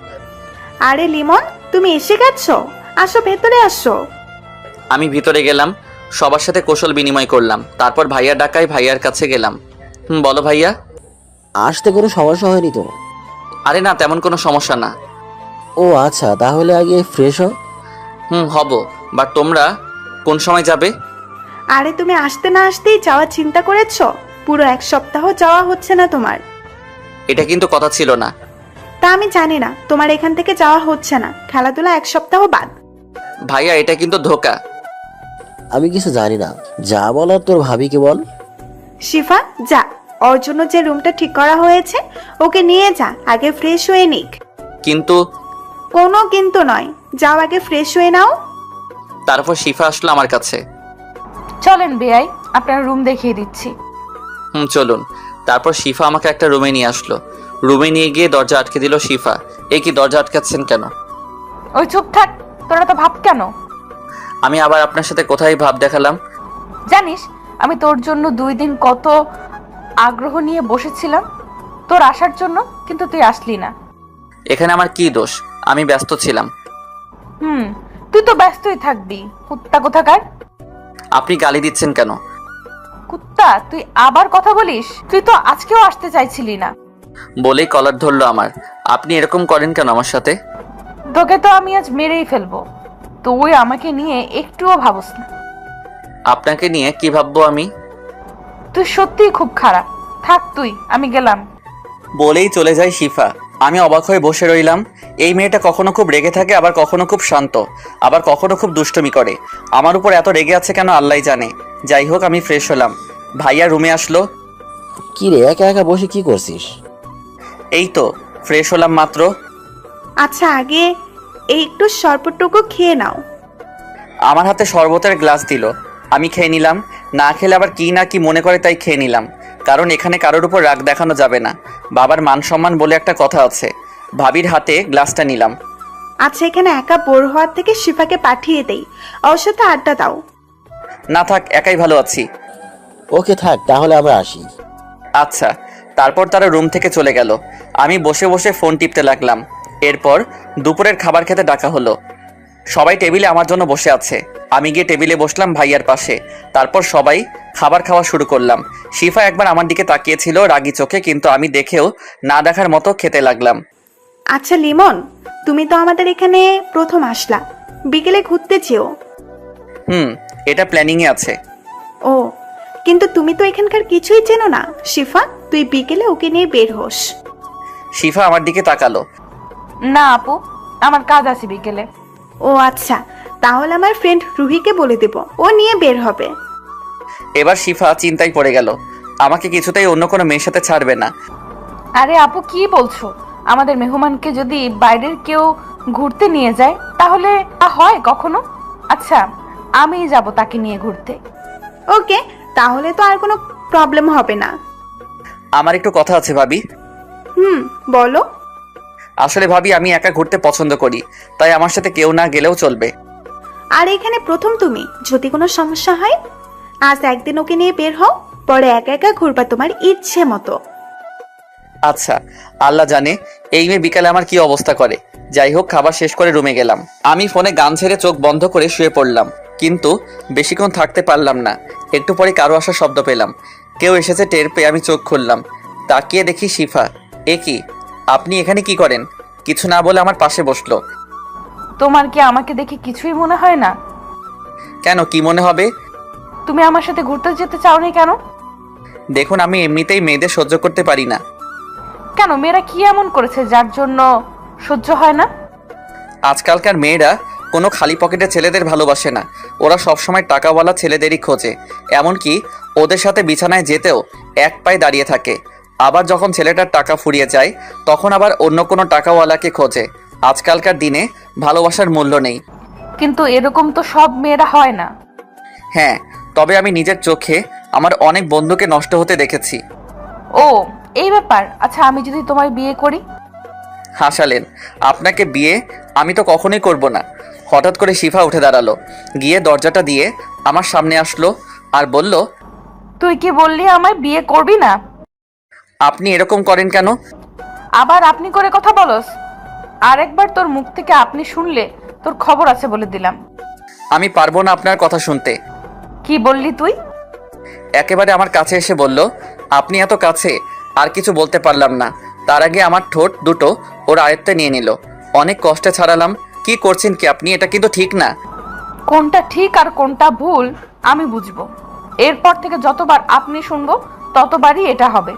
আরে লিমন, তুমি এসে গেছো, আসো ভেতরে আসো। আমি ভিতরে গেলাম, সবার সাথে কৌশল বিনিময় করলাম। তারপর ভাইয়া ডাকায় ভাইয়ার কাছে গেলাম। বলো ভাইয়া। আসতে কোনো সমস্যা হয়নি তো? আরে না, তেমন কোনো সমস্যা না। ও আচ্ছা, তাহলে আগে ফ্রেশ হও। হব, বাট তোমরা কোন সময় যাবে? আরে তুমি আসতে না আসতেই যাওয়ার চিন্তা করেছো? পুরো 1 সপ্তাহ যাওয়া হচ্ছে না তোমার। এটা কিন্তু কথা ছিল না। তা আমি জানি না, তোমার এখান থেকে যাওয়া হচ্ছে না, খেলাধুলা 1 সপ্তাহ বাদ। ভাইয়া, এটা কিন্তু ধোকা। আমি কিছু জানি না, যা বলার তোর ভাবিকে বল। শিফা, যা, ওর জন্য যে রুমটা ঠিক করা হয়েছে ওকে নিয়ে যা, আগে ফ্রেশ হয়ে নিক। কিন্তু। কোনো কিন্তু নয়, যাও আগে ফ্রেশ হয়ে নাও। তারপর শিফা আসলো আমার কাছে। চলেন বেয়াই, আপনার রুম দেখিয়ে দিচ্ছি। চলুন। তারপর শিফা আমাকে একটা রুমে নিয়ে আসলো। রুমে নিয়ে গিয়ে দরজা আটকে দিল শিফা। এ কি, দরজা আটকাচ্ছেন কেন? ওই চুপ থাক, তোরা তো ভাব কেন? আমি আবার আপনার সাথে কোথায় ভাব দেখালাম? জানিস আমি তোর জন্য 2 দিন কত আগ্রহ নিয়ে বসেছিলাম তোর আসার জন্য, কিন্তু তুই আসলি না। এখানে আমার কি দোষ? আমি ব্যস্ত ছিলাম। তুই তো ব্যস্তই থাকবি, কুত্তা কোথাকার। আপনি গালি দিচ্ছেন কেন? কুত্তা, তুই আবার কথা বলিস? তুই তো আজকেও আসতে চাইছিলি না। বলেই কলার ধরলো আমার। আপনি এরকম করেন কেন আমার সাথে? তোকে তো আমি আজ মেরেই ফেলবো। তুই আমাকে নিয়ে একটুও ভাবস না। আপনাকে নিয়ে কি ভাববো আমি? তুই সত্যিই খুব খারাপ। থাক তুই, আমি গেলাম। বলেই চলে যায় শিফা। আমি অবাক হয়ে বসে রইলাম। এই মেয়েটা কখনো খুব রেগে থাকে, আবার কখনো খুব শান্ত, আবার কখনো খুব দুষ্টুমি করে। আমার উপর এত রেগে আছে কেন আল্লাহই জানে। যাই হোক, আমি ফ্রেশ হলাম। ভাইয়া রুমে আসলো। কি রে, একা একা বসে কি করছিস? এই তো ফ্রেশ হলাম মাত্র। আচ্ছা, আগে এই একটু শরবতটুকু খেয়ে নাও। আমার হাতে শরবতের গ্লাস দিল, আমি খেয়ে নিলাম। না খেলে আবার কি না কি মনে করে, তাই খেয়ে নিলাম। কারণ এখানে কারোর উপর রাগ দেখানো যাবে না। বাবার মান সম্মান বলে একটা কথা আছে। ভাবির হাতে গ্লাসটা নিলাম। আচ্ছা, এখানে একা বোর হওয়ার থেকে শিফাকে পাঠিয়ে দেই, ওর সাথে আড্ডা দাও। না থাক, একাই ভালো আছি। ওকে থাক, তাহলে আমরা আসি। আচ্ছা। তারপর তারা রুম থেকে চলে গেল। আমি বসে বসে ফোন টিপতে লাগলাম। এরপর দুপুরের খাবার খেতে ডাকা হলো। সবাই টেবিলে আমার জন্য বসে আছে। আমি গিয়ে টেবিলে বসলাম ভাইয়ার পাশে। তারপর সবাই খাবার খাওয়া শুরু করলাম। শিফা একবার আমার দিকে তাকিয়েছিল রাগী চোখে, কিন্তু আমি দেখেও না দেখার মতো খেতে লাগলাম। আচ্ছা লিমন, তুমি তো আমাদের এখানে প্রথম আসলা, বিকেলে ঘুরতে চেও। এটা প্ল্যানিংয়ে আছে। ও, কিন্তু তুমি তো এখানকার কিছুই চেনো না। শিফা, তুই বিকেলে ওকে নিয়ে বের হোস। শিফা আমার দিকে তাকালো। না আপু, আমার কাজ আছে বিকেলে। ও আচ্ছা, তাহলে আমার ফ্রেন্ড রুহিকে বলে দেব, ও নিয়ে বের হবে। এবার শিফা চিন্তায় পড়ে গেল। আমাকে কিছুতেই অন্য কোনো মেয়ের সাথে ছাড়বে না। আরে আপু, কি বলছো? আমাদের মেহমানকে যদি বাইরের কেউ ঘুরতে নিয়ে যায় তাহলে তা হয় কখনো? আচ্ছা, আমিই যাব তাকে নিয়ে ঘুরতে। ওকে, তাহলে তো আর কোনো প্রবলেম হবে না। আমার একটু কথা আছে ভাবি। বলো। আসলে ভাবি, আমি একা ঘুরতে পছন্দ করি, তাই আমার সাথে কেউ না গেলেও চলবে। আর এখানে প্রথম তুমি, যদি কোনো সমস্যা হয় আজ একদিন ওকে নিয়ে বের হও, পরে একা একা ঘুরবা তোমার ইচ্ছে মতো। আচ্ছা, আল্লাহ জানে এই মেয়ে বিকালে আমার কি অবস্থা করে। যাই হোক, খাবার শেষ করে রুমে গেলাম। আমি ফোনে গান ছেড়ে চোখ বন্ধ করে শুয়ে পড়লাম, কিন্তু বেশিক্ষণ থাকতে পারলাম না। একটু পরে কারো আসার শব্দ পেলাম। কেউ এসেছে টের পেয়ে আমি চোখ খুললাম। তাকিয়ে দেখি শিফা। এ কি, আপনি এখানে কি করেন? কিছু না বলে আমার পাশে বসলো। তোমার কি আমাকে দেখে কিছুই মনে হয় না? কেন, কি মনে হবে? তুমি আমার সাথে ঘুরতে যেতে চাওনি কেন? দেখুন, আমি এমনিতেই মেয়েদের সহ্য করতে পারি না। কেন, মেয়েরা কি এমন করেছে যার জন্য সহ্য হয় না? আজকালকার মেয়েরা কোনো খালি পকেটে ছেলেদের ভালোবাসে না। ওরা সবসময় টাকাওয়ালা ছেলেদেরই খোঁজে। এমনকি ওদের সাথে বিছানায় যেতেও এক পায়ে দাঁড়িয়ে থাকে। আবার যখন ছেলেটার টাকা ফুরিয়ে যায়, তখন আবার অন্য কোনো টাকাওয়ালাকে খোঁজে। আজকালকার দিনে ভালোবাসার মূল্য নেই। কিন্তু এরকম তো সব মেয়েরা হয় না। হ্যাঁ, তবে আমি নিজের চোখে আমার অনেক বন্ধুকে নষ্ট হতে দেখেছি। ও, এই ব্যাপার। আচ্ছা, আমি যদি তোমায় বিয়ে করি? হাসালেন। আপনাকে বিয়ে আমি তো কখনোই করব না। হঠাৎ করে শিফা উঠে দাঁড়ালো, গিয়ে দরজাটা দিয়ে আমার সামনে আসলো আর বলল, তুই কি বললি আমায় বিয়ে করবি না? আপনি এরকম করেন কেন? আবার আপনি করে কথা বলস? আরেকবার তোর মুখ থেকে আপনি শুনলে তোর খবর আছে বলে দিলাম। আমি পারবো না আপনার কথা শুনতে। কি বললি তুই? একেবারে আমার কাছে এসে বলল, আপনি এত কাছে, আর কিছু বলতে পারলাম না। তার আগে আমার ঠোঁট দুটো ওর আয়ত্তে নিয়ে নিল। অনেক কষ্টে ছাড়ালাম। কি করছেন কি আপনি? এটা কিন্তু ঠিক না। কোনটা ঠিক আর কোনটা ভুল আমি বুঝবো। এরপর থেকে যতবার আপনি শুনবো ততবারই এটা হবে।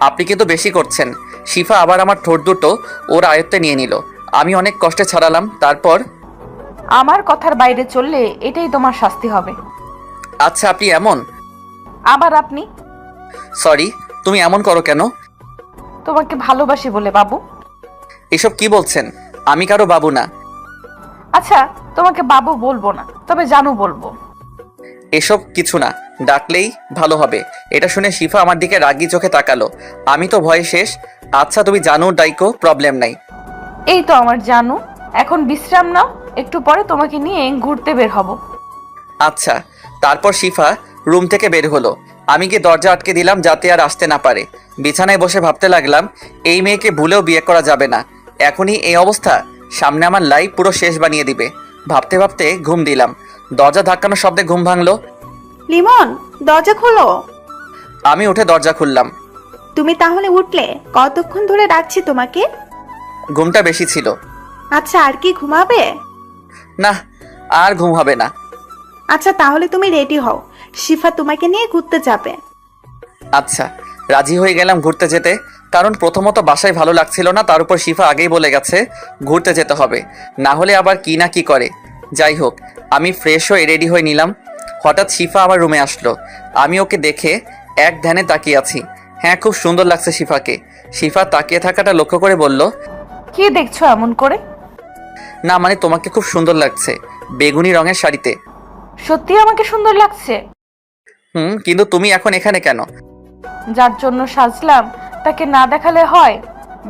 আপনি কিন্তু বেশি করছেন। শিফা আবার আমার ঠোঁট দুটো ওর আয়ত্তে নিয়ে নিল। আমি অনেক কষ্টে ছাড়ালাম। তারপর আমার কথার বাইরে চললে এটাই তোমার শাস্তি হবে। আচ্ছা, আপনি এমন? আবার আপনি? সরি, তুমি এমন করো কেন? তোমাকে ভালোবাসি বলে বাবু। এসব কি বলছেন? আমি কারো বাবু না। আচ্ছা, তোমাকে বাবু বলবো না, তবে জানু বলবো। এসব কিছু না, ডাকলেই ভালো হবে। এটা শুনে শিফা আমার দিকে রাগি চোখে তাকালো। আমি তো ভয়ে শেষ। আচ্ছা তুমি জানো ডাইকো, প্রবলেম নাই। এই তো আমার জানু, এখন বিশ্রাম নাও, একটু পরে তোমাকে নিয়ে ঘুরতে বের হব। আচ্ছা। তারপর শিফা রুম থেকে বের হলো। আমি গিয়ে দরজা আটকে দিলাম যাতে আর আসতে না পারে। বিছানায় বসে ভাবতে লাগলাম, এই মেয়েকে ভুলেও বিয়ে করা যাবে না। এখনই এই অবস্থা, সামনে আমার লাইফ পুরো শেষ বানিয়ে দিবে। ভাবতে ভাবতে ঘুম দিলাম। দরজা ধাক্কানোর শব্দে ঘুম ভাঙলো। লিমন, দরজা খোলো। আমি উঠে দরজা খুললাম। তুমি তাহলে উঠলে? কতক্ষণ ধরে ডাকছি তোমাকে। ঘুমটা বেশি ছিল। আচ্ছা, আর কি ঘুমাবে? না, আর ঘুম হবে না। আচ্ছা তাহলে তুমি রেডি হও, শিফা তোমাকে নিয়ে ঘুরতে যাবে। আচ্ছা, রাজি হয়ে গেলাম ঘুরতে যেতে। কারণ প্রথমত বাসায় ভালো লাগছিল না, তার উপর শিফা আগেই বলে গেছে ঘুরতে যেতে হবে, না হলে আবার কি না কি করে। যাই হোক, আমি ফ্রেশ হয়ে রেডি হয়ে নিলাম। হঠাৎ শিফা আমার রুমে আসলো। আমি ওকে দেখে এক ধ্যানে তাকিয়ে আছি। হ্যাঁ, খুব সুন্দর লাগছে শিফাকে। শিফা তাকিয়ে থাকাটা লক্ষ্য করে বলল, কি দেখছো এমন করে? না মানে তোমাকে খুব সুন্দর লাগছে বেগুনি রঙের শাড়িতে। সত্যি আমাকে সুন্দর লাগছে? কিন্তু তুমি এখন এখানে কেন? যার জন্য সাজলাম তাকে না দেখালে হয়?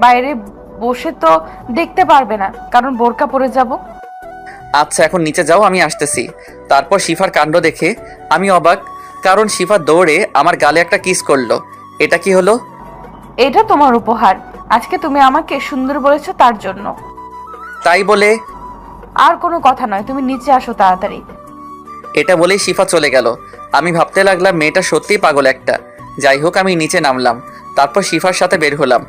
বাইরে বসে তো দেখতে পারবে না, কারণ বোরকা পরে যাব। আচ্ছা এখন নিচে যাও, আমি আসতেছি। তারপর শিফার কাণ্ড দেখে আমি অবাক, কারণ শিফা দৌড়ে আমার গালে একটা কিস করলো। এটা কি হলো? এটা তোমার উপহার, আজকে তুমি আমাকে সুন্দর বলেছো তার জন্য। তাই বলে? আর কোনো কথা নয়, তুমি নিচে আসো তাড়াতাড়ি। এটা বলেই শিফা চলে গেল। আমি ভাবতে লাগলাম মেয়েটা সত্যিই পাগল একটা। যাই হোক, আমি নিচে নামলাম। তারপর শিফার সাথে বের হলাম।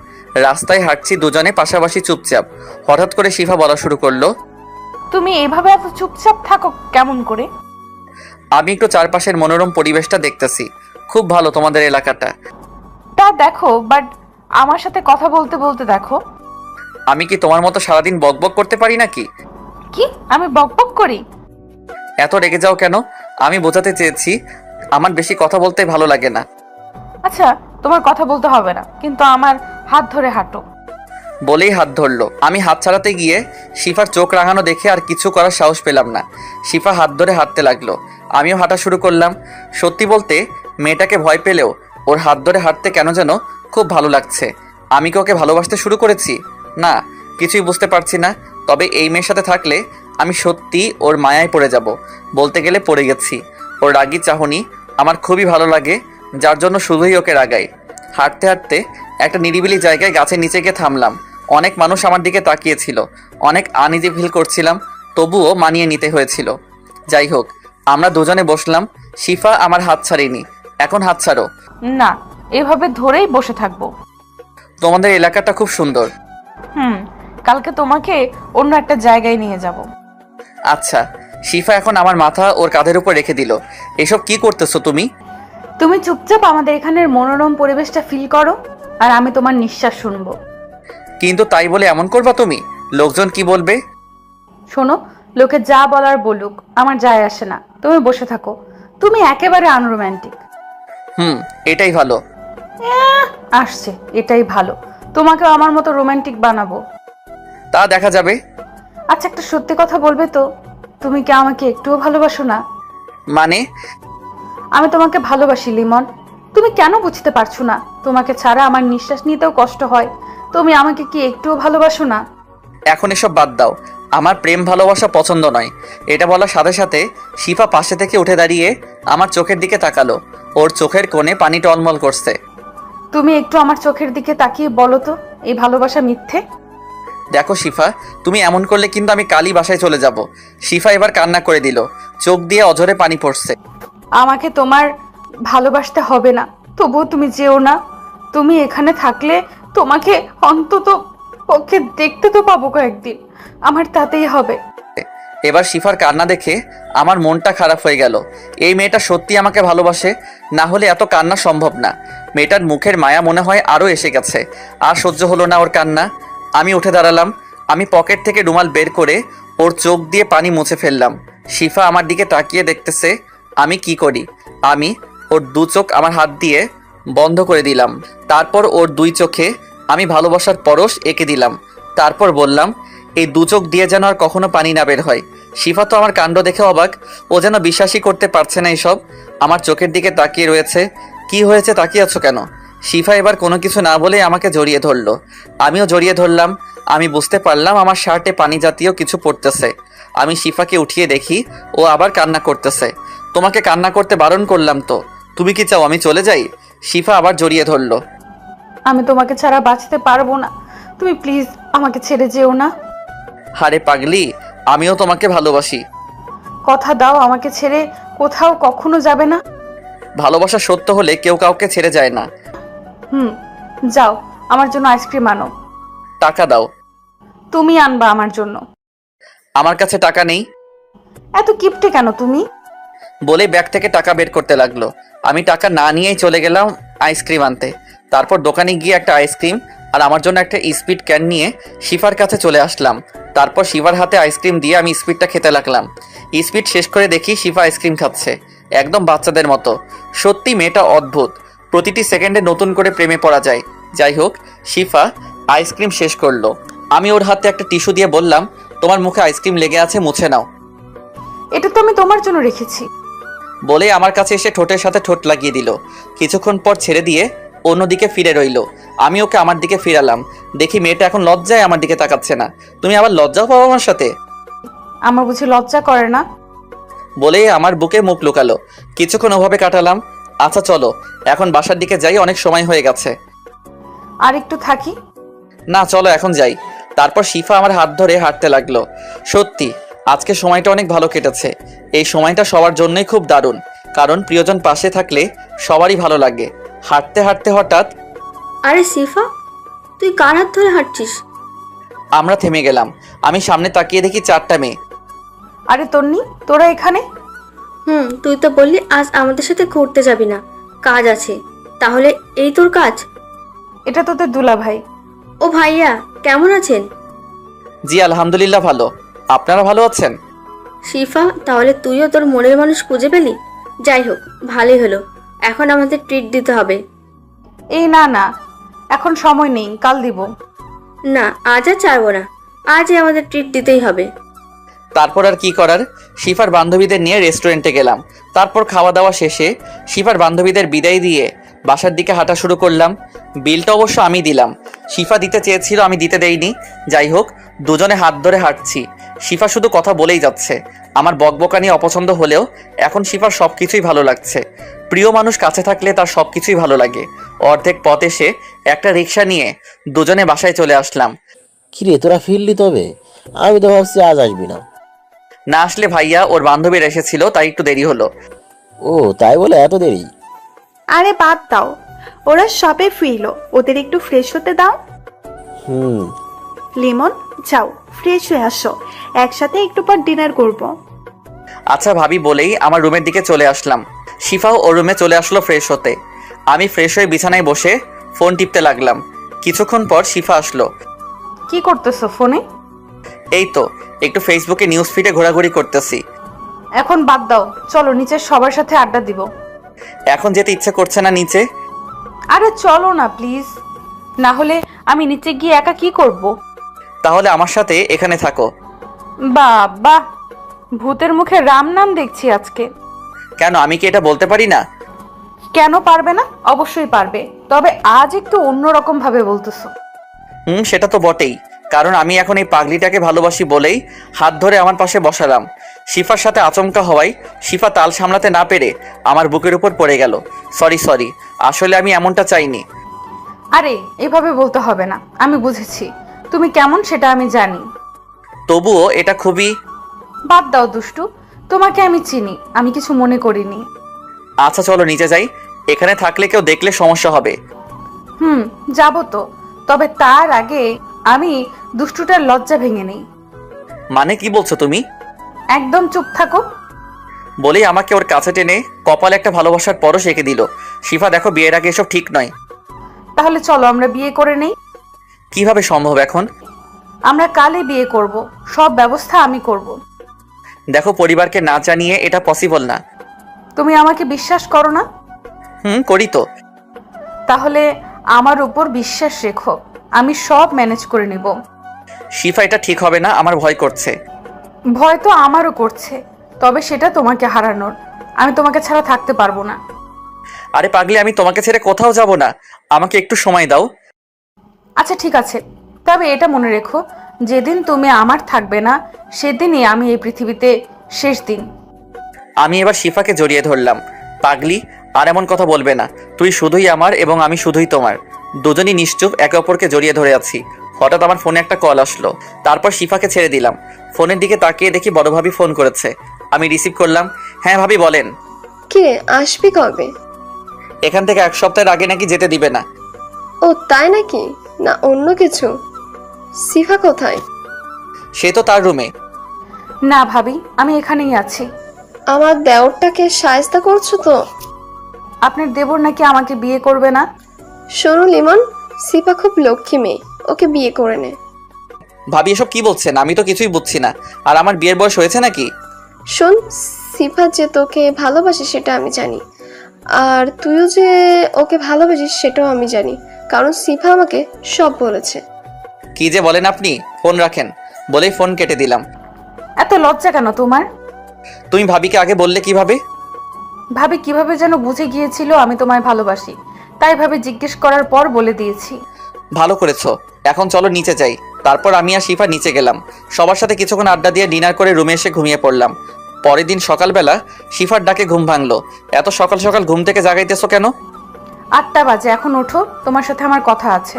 রাস্তায় হাঁটছি দুজনে পাশাপাশি চুপচাপ। হঠাৎ করে শিফা বলা শুরু করলো, তুমি এইভাবে এত চুপচাপ থাকো কেমন করে? আমি একটু চারপাশের মনোরম পরিবেশটা দেখতেছি। খুব ভালো তোমাদের এলাকাটা। তা দেখো, বাট আমার সাথে কথা বলতে বলতে দেখো। আমি কি তোমার মতো সারাদিন বকবক করতে পারি নাকি? কি আমি বকবক করি? এত রেগে যাও কেন? আমি বোঝাতে চেয়েছি আমার বেশি কথা বলতে ভালো লাগে না। আচ্ছা, তোমার কথা বলতে হবে না, কিন্তু আমার হাত ধরে হাঁটো। বলেই হাত ধরলো। আমি হাত ছাড়াতে গিয়ে শিফার চোখ রাঙানো দেখে আর কিছু করার সাহস পেলাম না। শিফা হাত ধরে হাঁটতে লাগলো, আমিও হাঁটা শুরু করলাম। সত্যি বলতে মেয়েটাকে ভয় পেলেও ওর হাত ধরে হাঁটতে কেন যেন খুব ভালো লাগছে। আমি কি ওকে ভালোবাসতে শুরু করেছি? না, কিছুই বুঝতে পারছি না। তবে এই মেয়ের সাথে থাকলে আমি সত্যি ওর মায়ায় পড়ে যাব। বলতে গেলে পড়ে গেছি। ওর রাগী চাহনি আমার খুবই ভালো লাগে, যার জন্য শুধুই ওকে রাগাই। হাঁটতে হাঁটতে একটা নিরিবিলি জায়গায় গাছের নিচে গিয়ে থামলাম। অনেক মানুষ আমার দিকে তাকিয়েছিল। অনেক আনইজি ফিল করছিলাম, তবুও মানিয়ে নিতে হয়েছিল। যাই হোক, আমরা দুজনে বসলাম। শিফা আমার হাত ছাড়েনি। এখন হাত ছাড়ো। না, এভাবে ধরেই বসে থাকবো। তোমাদের এলাকাটা খুব সুন্দর। কালকে তোমাকে অন্য একটা জায়গায় নিয়ে যাব। আচ্ছা। শিফা এখন আমার মাথা ওর কাঁধের উপর রেখে দিল। এসব কি করতেছো তুমি? তুমি চুপচাপ আমাদের এখানের মনোরম পরিবেশটা ফিল করো, আর আমি তোমার নিঃশ্বাস শুনবো। কিন্তু তাই বলে এমন করবা তুমি? লোকজন কি বলবে? শোনো, লোকে যা বলার বলুক, আমার যায় আসে না। তুমি বসে থাকো। তুমি একেবারে আনরোম্যান্টিক। এটাই ভালো। আসছে, এটাই ভালো। তোমাকে আমার মতো রোমান্টিক বানাবো। তা দেখা যাবে। আচ্ছা, একটা সত্যি কথা বলবে তো? তুমি কি আমাকে একটুও ভালোবাসো না? মানে? আমি তোমাকে ভালোবাসি লিমন। তুমি কেন বুঝতে পারছো না? তোমাকে ছাড়া আমার নিঃশ্বাস নিতেও কষ্ট হয়। তুমি আমাকে কি একটুও ভালোবাসো না? এখন এসব বাদ দাও। আমার প্রেম ভালোবাসা পছন্দ নয়। এটা বলার সাথে সাথে শিফা পাশে থেকে উঠে দাঁড়িয়ে আমার চোখের দিকে তাকালো। ওর চোখের কোণে পানি টলমল করছে। তুমি একটু আমার চোখের দিকে তাকিয়ে বলো তো, এই ভালোবাসা মিথ্যে? দেখো শিফা, তুমি এমন করলে কিন্তু আমি কালই বাসায় চলে যাব। শিফা এবার কান্না করে দিল। চোখ দিয়ে অঝরে পানি পড়ছে। আমাকে তোমার ভালোবাসতে হবে না, তবুও তুমি যেও না। তুমি এখানে থাকলে তোমাকে অন্তত পক্ষে দেখতে তো পাবো কয়েকদিন। আমার তাতেই হবে। এবার শিফার কান্না দেখে আমার মনটা খারাপ হয়ে গেল। এই মেয়েটা সত্যি আমাকে ভালোবাসে, না হলে এত কান্না সম্ভব না। মেয়েটার মুখের মায়া মনে হয় আরও এসে গেছে। আর সহ্য হলো না ওর কান্না। আমি উঠে দাঁড়ালাম। আমি পকেট থেকে রুমাল বের করে ওর চোখ দিয়ে পানি মুছে ফেললাম। শিফা আমার দিকে তাকিয়ে দেখতেছে আমি কি করি। আমি ওর দু চোখ আমার হাত দিয়ে বন্ধ করে দিলাম। তারপর ওর দুই চোখে আমি ভালোবাসার পরশ এঁকে দিলাম। তারপর বললাম, এই দু চোখ দিয়ে যেন আর কখনো পানি না বের হয়। শিফা তো আমার কাণ্ড দেখে অবাক। ও যেন বিশ্বাসই করতে পারছে না এসব। আমার চোখের দিকে তাকিয়ে রয়েছে। কি হয়েছে, তাকিয়ে আছো কেন? শিফা এবার কোনো কিছু না বলে আমাকে জড়িয়ে ধরলো। আমিও জড়িয়ে ধরলাম। আমি বুঝতে পারলাম আমার শার্টে পানি জাতীয় কিছু পড়তেছে। আমি শিফাকে উঠিয়ে দেখি ও আবার কান্না করতেছে। তোমাকে কান্না করতে বারণ করলাম তো, তুমি কি চাও আমি চলে যাই? শিফা আবার জড়িয়ে ধরলো। আমি তোমাকে ছাড়া বাঁচতে পারবো না, তুমি প্লিজ আমাকে ছেড়ে যেও না। হারে পাগলি, আমিও তোমাকে ভালোবাসি। কথা দাও আমাকে ছেড়ে কোথাও কখনো যাবে না। ভালোবাসা সত্য হলে কেউ কাউকে ছেড়ে যায় না। যাও, আমার জন্য আইসক্রিম আনো। টাকা দাও। তুমি আনবা আমার জন্য। আমার কাছে টাকা নেই। এত কিপটে কেন তুমি? বলে ব্যাগ থেকে টাকা বের করতে লাগলো। আমি টাকা না নিয়েই চলে গেলাম আইসক্রিম আনতে। তারপর দোকানে গিয়ে একটা আইসক্রিম আর আমার জন্য একটা স্পিড ক্যান নিয়ে শিফার কাছে চলে আসলাম। তারপর শিফার হাতে আইসক্রিম দিয়ে আমি স্পিডটা খেতে লাগলাম। স্পিড শেষ করে দেখি শিফা আইসক্রিম খাচ্ছে, একদম বাচ্চাদের মতো। সত্যি মেয়েটা অদ্ভুত, প্রতিটি সেকেন্ডে নতুন করে প্রেমে পড়া যায়। যাই হোক, শিফা আইসক্রিম শেষ করলো। আমি ওর হাতে একটা টিস্যু দিয়ে বললাম, তোমার মুখে আইসক্রিম লেগে আছে, মুছে নাও। এটা তো আমি তোমার জন্য রেখেছি। বলে আমার কাছে এসে ঠোঁটের সাথে ঠোঁট লাগিয়ে দিল। কিছুক্ষণ পর ছেড়ে দিয়ে অন্যদিকে ফিরে রইল। আমি ওকে আমার দিকে ফিরালাম। দেখি মেয়েটা এখন লজ্জায় আমার দিকে তাকাচ্ছে না। তুমি আবার লজ্জাও পাবো আমার সাথে? আমার বুঝি লজ্জা করে না? বলে আমার বুকে মুখ লুকালো। কিছুক্ষণ ওভাবে কাটালাম। আচ্ছা চলো এখন বাসার দিকে যাই, অনেক সময় হয়ে গেছে। আর একটু থাকি? না চলো এখন যাই। তারপর শিফা আমার হাত ধরে হাঁটতে লাগলো। সত্যি আজকে সময়টা অনেক ভালো কেটেছে। এই সময়টা সবার জন্যই খুব দারুণ, কারণ প্রিয়জন পাশে থাকলে সবারই ভালো লাগে। হাঁটতে হাঁটতে হঠাৎ, আরে সিফা, তুই কার হাত ধরে হাঁটছিস? আমরা থেমে গেলাম। আমি সামনে তাকিয়ে দেখি 4টা মেয়ে। আরে তন্নি, তোরা এখানে? তুই তো বললি আজ আমাদের সাথে ঘুরতে যাবি না, কাজ আছে। তাহলে এই তোর কাজ? এটা তোদের দুলা ভাই। ও ভাইয়া, কেমন আছেন? জি আলহামদুলিল্লাহ ভালো। আপনারা ভালো আছেন? শিফা, তাহলে তুইও তোর মনের মানুষ খুঁজে পেলি। যাই হোক, ভালোই হলো। এখন আমাদের ট্রিট দিতে হবে। এই না না, এখন সময় নেই, কাল দিব। না, আজ আর ছাড়বো না, আজই আমাদের ট্রিট দিতেই হবে। তারপর আর কি করার, শিফার বান্ধবীদের নিয়ে রেস্টুরেন্টে গেলাম। তারপর খাওয়া দাওয়া শেষে শিফার বান্ধবীদের বিদায় দিয়ে বাসার দিকে হাঁটা শুরু করলাম। বিলটা অবশ্য আমি দিলাম, শিফা দিতে চেয়েছিল, আমি দিতে দেইনি। যাই হোক, দুজনে হাত ধরে হাঁটছি। শিফা শুধু কথা বলেই যাচ্ছে। আমার বকবকানি অপছন্দ হলেও এখন শিফার সব কিছুই ভালো লাগছে। প্রিয় মানুষ কাছে থাকলে তার সব কিছুই ভালো লাগে। অর্ধেক পথ এসে একটা রিক্সা নিয়ে দুজনে বাসায় চলে আসলাম। কিরে তোরা ফিরলি? তবে আমি তো ভাবছি আজ আসবি না। না আসলে ভাইয়া ওর বান্ধবীর এসেছিল, তাই একটু দেরি হলো। ও তাই বলে এত দেরি? আরে বাদ দাও, ওরা সবে ফিরলো, ওদের একটু ফ্রেশ হতে দাও। লিমন, যাও ফ্রেশ হয়ে আসো, একসাথে একটু পর ডিনার করব। আচ্ছা ভাবি বলেই আমার রুমের দিকে চলে আসলাম। শিফাও ওর রুমে চলে আসলো ফ্রেশ হতে। আমি ফ্রেশ হয়ে বিছানায় বসে ফোন টিপতে লাগলাম। কিছুক্ষণ পর শিফা আসলো। কি করতেছো ফোনে? এই তো একটু ফেসবুকে নিউজ ফিডে ঘোরাঘুরি করতেছি। এখন বাদ দাও, চলো নিচে সবার সাথে আড্ডা দিব। এখন যেতে ইচ্ছে করছে না নিচে। আরে চলো না প্লিজ, না হলে আমি নিচে গিয়ে একা কি করব? তাহলে আমার সাথে এখানে থাকো। বাবা, ভূতের মুখে রাম নাম দেখছি আজকে। কেন, আমি কি এটা বলতে পারি না? কেন পারবে না? অবশ্যই পারবে, তবে আজ একটু অন্যরকম ভাবে বলতেছো। সেটা তো বটেই, কারণ আমি এখন এই পাগলিটাকে ভালোবাসি বলেই হাত ধরে আমার পাশে বসালাম। শিফার সাথে আচমকা হওয়ায় শিফা তাল সামলাতে না পেরে আমার বুকের উপর পড়ে গেল। সরি, আসলে আমি এমনটা চাইনি। আরে এভাবে বলতে হবে না, আমি বুঝেছি তুমি কেমন সেটা আমি জানি। তবুও এটা খুবই... বাদ দাও দুষ্টু, তোমাকে আমি চিনি, আমি কিছু মনে করিনি। আচ্ছা চলো নিচে যাই, এখানে থাকলে কেউ দেখলে সমস্যা হবে। যাবো তো, তবে তার আগে আমি দুষ্টুটার লজ্জা ভেঙে নেই। মানে কি বলছো তুমি? একদম চুপ থাকো। বলেই আমাকে ওর কাছে টেনে কপালে একটা ভালোবাসার পরশ এঁকে দিল। শিফা দেখো, বিয়ের আগে এসব ঠিক নয়। তাহলে চলো আমরা বিয়ে করে নেই। কিভাবে সম্ভব এখন? আমরা কালই বিয়ে করব, সব ব্যবস্থা আমি করব। দেখো, পরিবারকে না জানিয়ে এটা পসিবল না। তুমি আমাকে বিশ্বাস করো না? করি তো। তাহলে আমার উপর বিশ্বাস রেখো, আমি সব ম্যানেজ করে নেব। শিফা, এটা ঠিক হবে না, আমার ভয় করছে। ভয় তো আমারও করছে, তবে সেটা তোমাকে হারানোর। আমি তোমাকে ছাড়া থাকতে পারবো না। আরে পাগলি, আমি তোমাকে ছেড়ে কোথাও যাব না, আমাকে একটু সময় দাও। আচ্ছা ঠিক আছে, তবে এটা মনে রেখো, যেদিন তুমি আমার থাকবে না সেদিনই আমি এই পৃথিবীতে শেষ দিন। আমি এবার শিফাকে জড়িয়ে ধরলাম। পাগলি, আর এমন কথা বলবে না, তুই শুধুই আমার এবং আমি শুধুই তোমার। দুজনই নিশ্চুপ একে অপরকে জড়িয়ে ধরে আছি। হঠাৎ আমার ফোনে একটা কল আসলো, তারপর শিফাকে ছেড়ে দিলাম। ফোনের দিকে তাকিয়ে দেখি বড় ভাবি ফোন করেছে। আমি রিসিভ করলাম। হ্যাঁ ভাবি বলেন। কে আসবি কবে? এখান থেকে 1 সপ্তাহের আগে নাকি যেতে দিবে না। ও তাই নাকি? না অন্য কিছু? সিফা কোথায়? সে তো তার রুমে। না ভাবি, আমি এখানেই আছি। আমার দেওরটাকে শায়েস্তা করছো তো? আপনার দেবর নাকি আমাকে বিয়ে করবে না। শোনো লিমন, সিফা খুব লক্ষ্মী মেয়ে, ওকে বিয়ে করে নে। ভাবি এসব কি বলছেন? আমি তো কিছুই বুঝছি না। আর আমার বিয়ের বয়স হয়েছে নাকি? শোন, সিফা যে তোকে ভালোবাসে সেটা আমি জানি, আর তুইও যে ওকে ভালোবাসিস সেটাও আমি জানি, কারণ সিফা আমাকে সব বলেছে। কি যে বলেন আপনি? ফোন রাখেন বলেই ফোন কেটে দিলাম। এত লজ্জা কেন তোমার? তুমি ভাবিকে আগে বললে কিভাবে? ভাবি কিভাবে যেন বুঝে গিয়েছিল আমি তোমায় ভালোবাসি, তাই ভাবে জিজ্ঞেস করার পর বলে দিয়েছি। ভালো করেছো। এখন চলো নিচে যাই। তারপর আমি আর শিফা নিচে গেলাম। সবার সাথে কিছুক্ষণ আড্ডা দিয়ে ডিনার করে রুমে এসে ঘুমিয়ে পড়লাম। পরের দিন সকালবেলা শিফার ডাকে ঘুম ভাঙলো। এত সকাল সকাল ঘুম থেকে জাগাইতেছো কেন? 8টা বাজে, এখন ওঠো, তোমার সাথে আমার কথা আছে।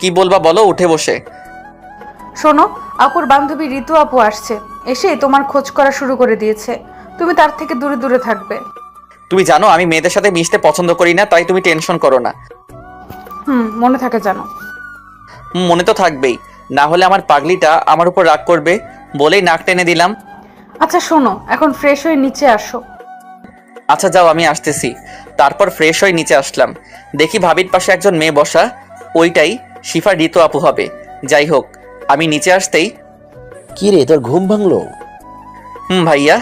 কি বলবা বলো, উঠে বসে। শোনো, আপুর বান্ধবী ঋতু আপু আসছে, এসে তোমার খোঁজ করা শুরু করে দিয়েছে। তুমি তার থেকে দূরে দূরে থাকবে। তুমি জানো আমি মেয়েদের সাথে মিশতে পছন্দ করি না, তাই তুমি টেনশন করো না। মনে থাকে জানো। মনে তো থাকবেই, না হলে আমার পাগলিটা আমার উপর রাগ করবে বলেই নাক টেনে দিলাম। আচ্ছা শোনো, এখন ফ্রেশ হয়ে নিচে আসো। আচ্ছা যাও, আমি আসতেছি। তারপর ফ্রেশ হয়ে নিচে আসলাম। দেখি ভাবির পাশে একজন মেয়ে বসা, ওইটাই শিফা ঋতু আপু হবে। যাই হোক, আমি নিচে আসতেই, কি রে, তোর ঘুম ভাঙলো? ভাইয়া।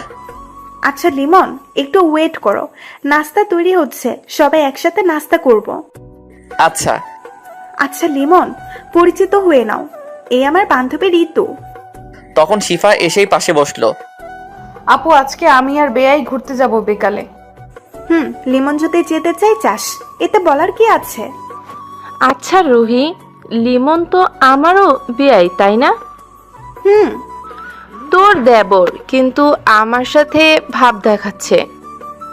আচ্ছা লিমন, একটু ওয়েট করো, নাস্তা তৈরি হচ্ছে, সবাই একসাথে নাস্তা করব। আচ্ছা। আচ্ছা লিমন, পরিচিত হয়ে নাও, এই আমার বান্ধবী ঋতু। তখন শিফা এসেই পাশে বসলো। আপু আজকে আমি আর বেয়াই ঘুরতে যাব বিকালে। লিমন যদি যেতে চাই চাস, এতে বলার কি আছে? আচ্ছা রুহি, লিমন তো আমারও বিয়াই, তাই না? তোর দেবর, কিন্তু আমার সাথে ভাব দেখাচ্ছে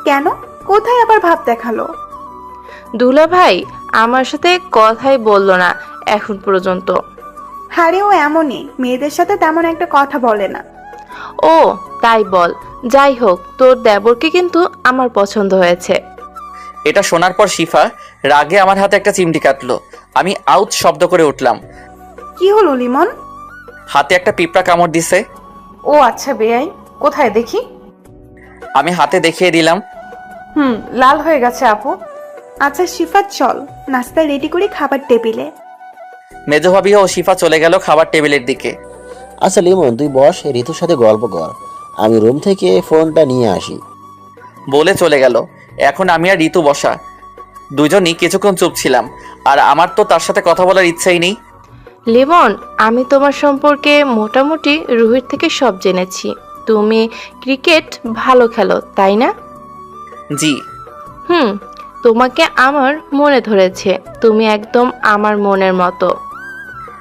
কেন? কোথায় আবার ভাব দেখালো? দুলা ভাই আমার সাথে কথাই বললো না এখন পর্যন্ত। হারে ও এমনই, মেয়েদের সাথে তেমন একটা কথা বলে না। ও তাই বল। যাই হোক, তোর দেবরকে কিন্তু আমার পছন্দ হয়েছে। এটা শোনার পর শিফা রাগে আমার হাতে একটা চিমটি কাটলো। আমি আউট শব্দ করে উঠলাম। কি হলো লিমন? হাতে একটা পিঁপড়া কামড় দিছে। ও আচ্ছা বেয়াই, কোথায় দেখি? আমি হাতে দেখিয়ে দিলাম। লাল হয়ে গেছে আপু। আচ্ছা শিফা চল, নাস্তা রেডি করে খাবার টেবিলে। মেজো ভাবি ও শিফা চলে গেল খাবার টেবিলের দিকে। আচ্ছা লিমন, তুই বস, ঋতুর সাথে গল্প কর, আমি রুম থেকে ফোনটা নিয়ে আসি বলে চলে গেল। এখন আমি আর ঋতু বসা, দুজনই কিছুক্ষণ চুপ ছিলাম। আর আমার তো তার সাথে কথা বলার ইচ্ছাই নেই। লিমন, আমি তোমার সম্পর্কে মোটামুটি রুহির থেকে সব জেনেছি। তুমি ক্রিকেট ভালো খেলো, তাই না? জি। তোমাকে আমার মনে ধরেছে, তুমি একদম আমার মনের মতো।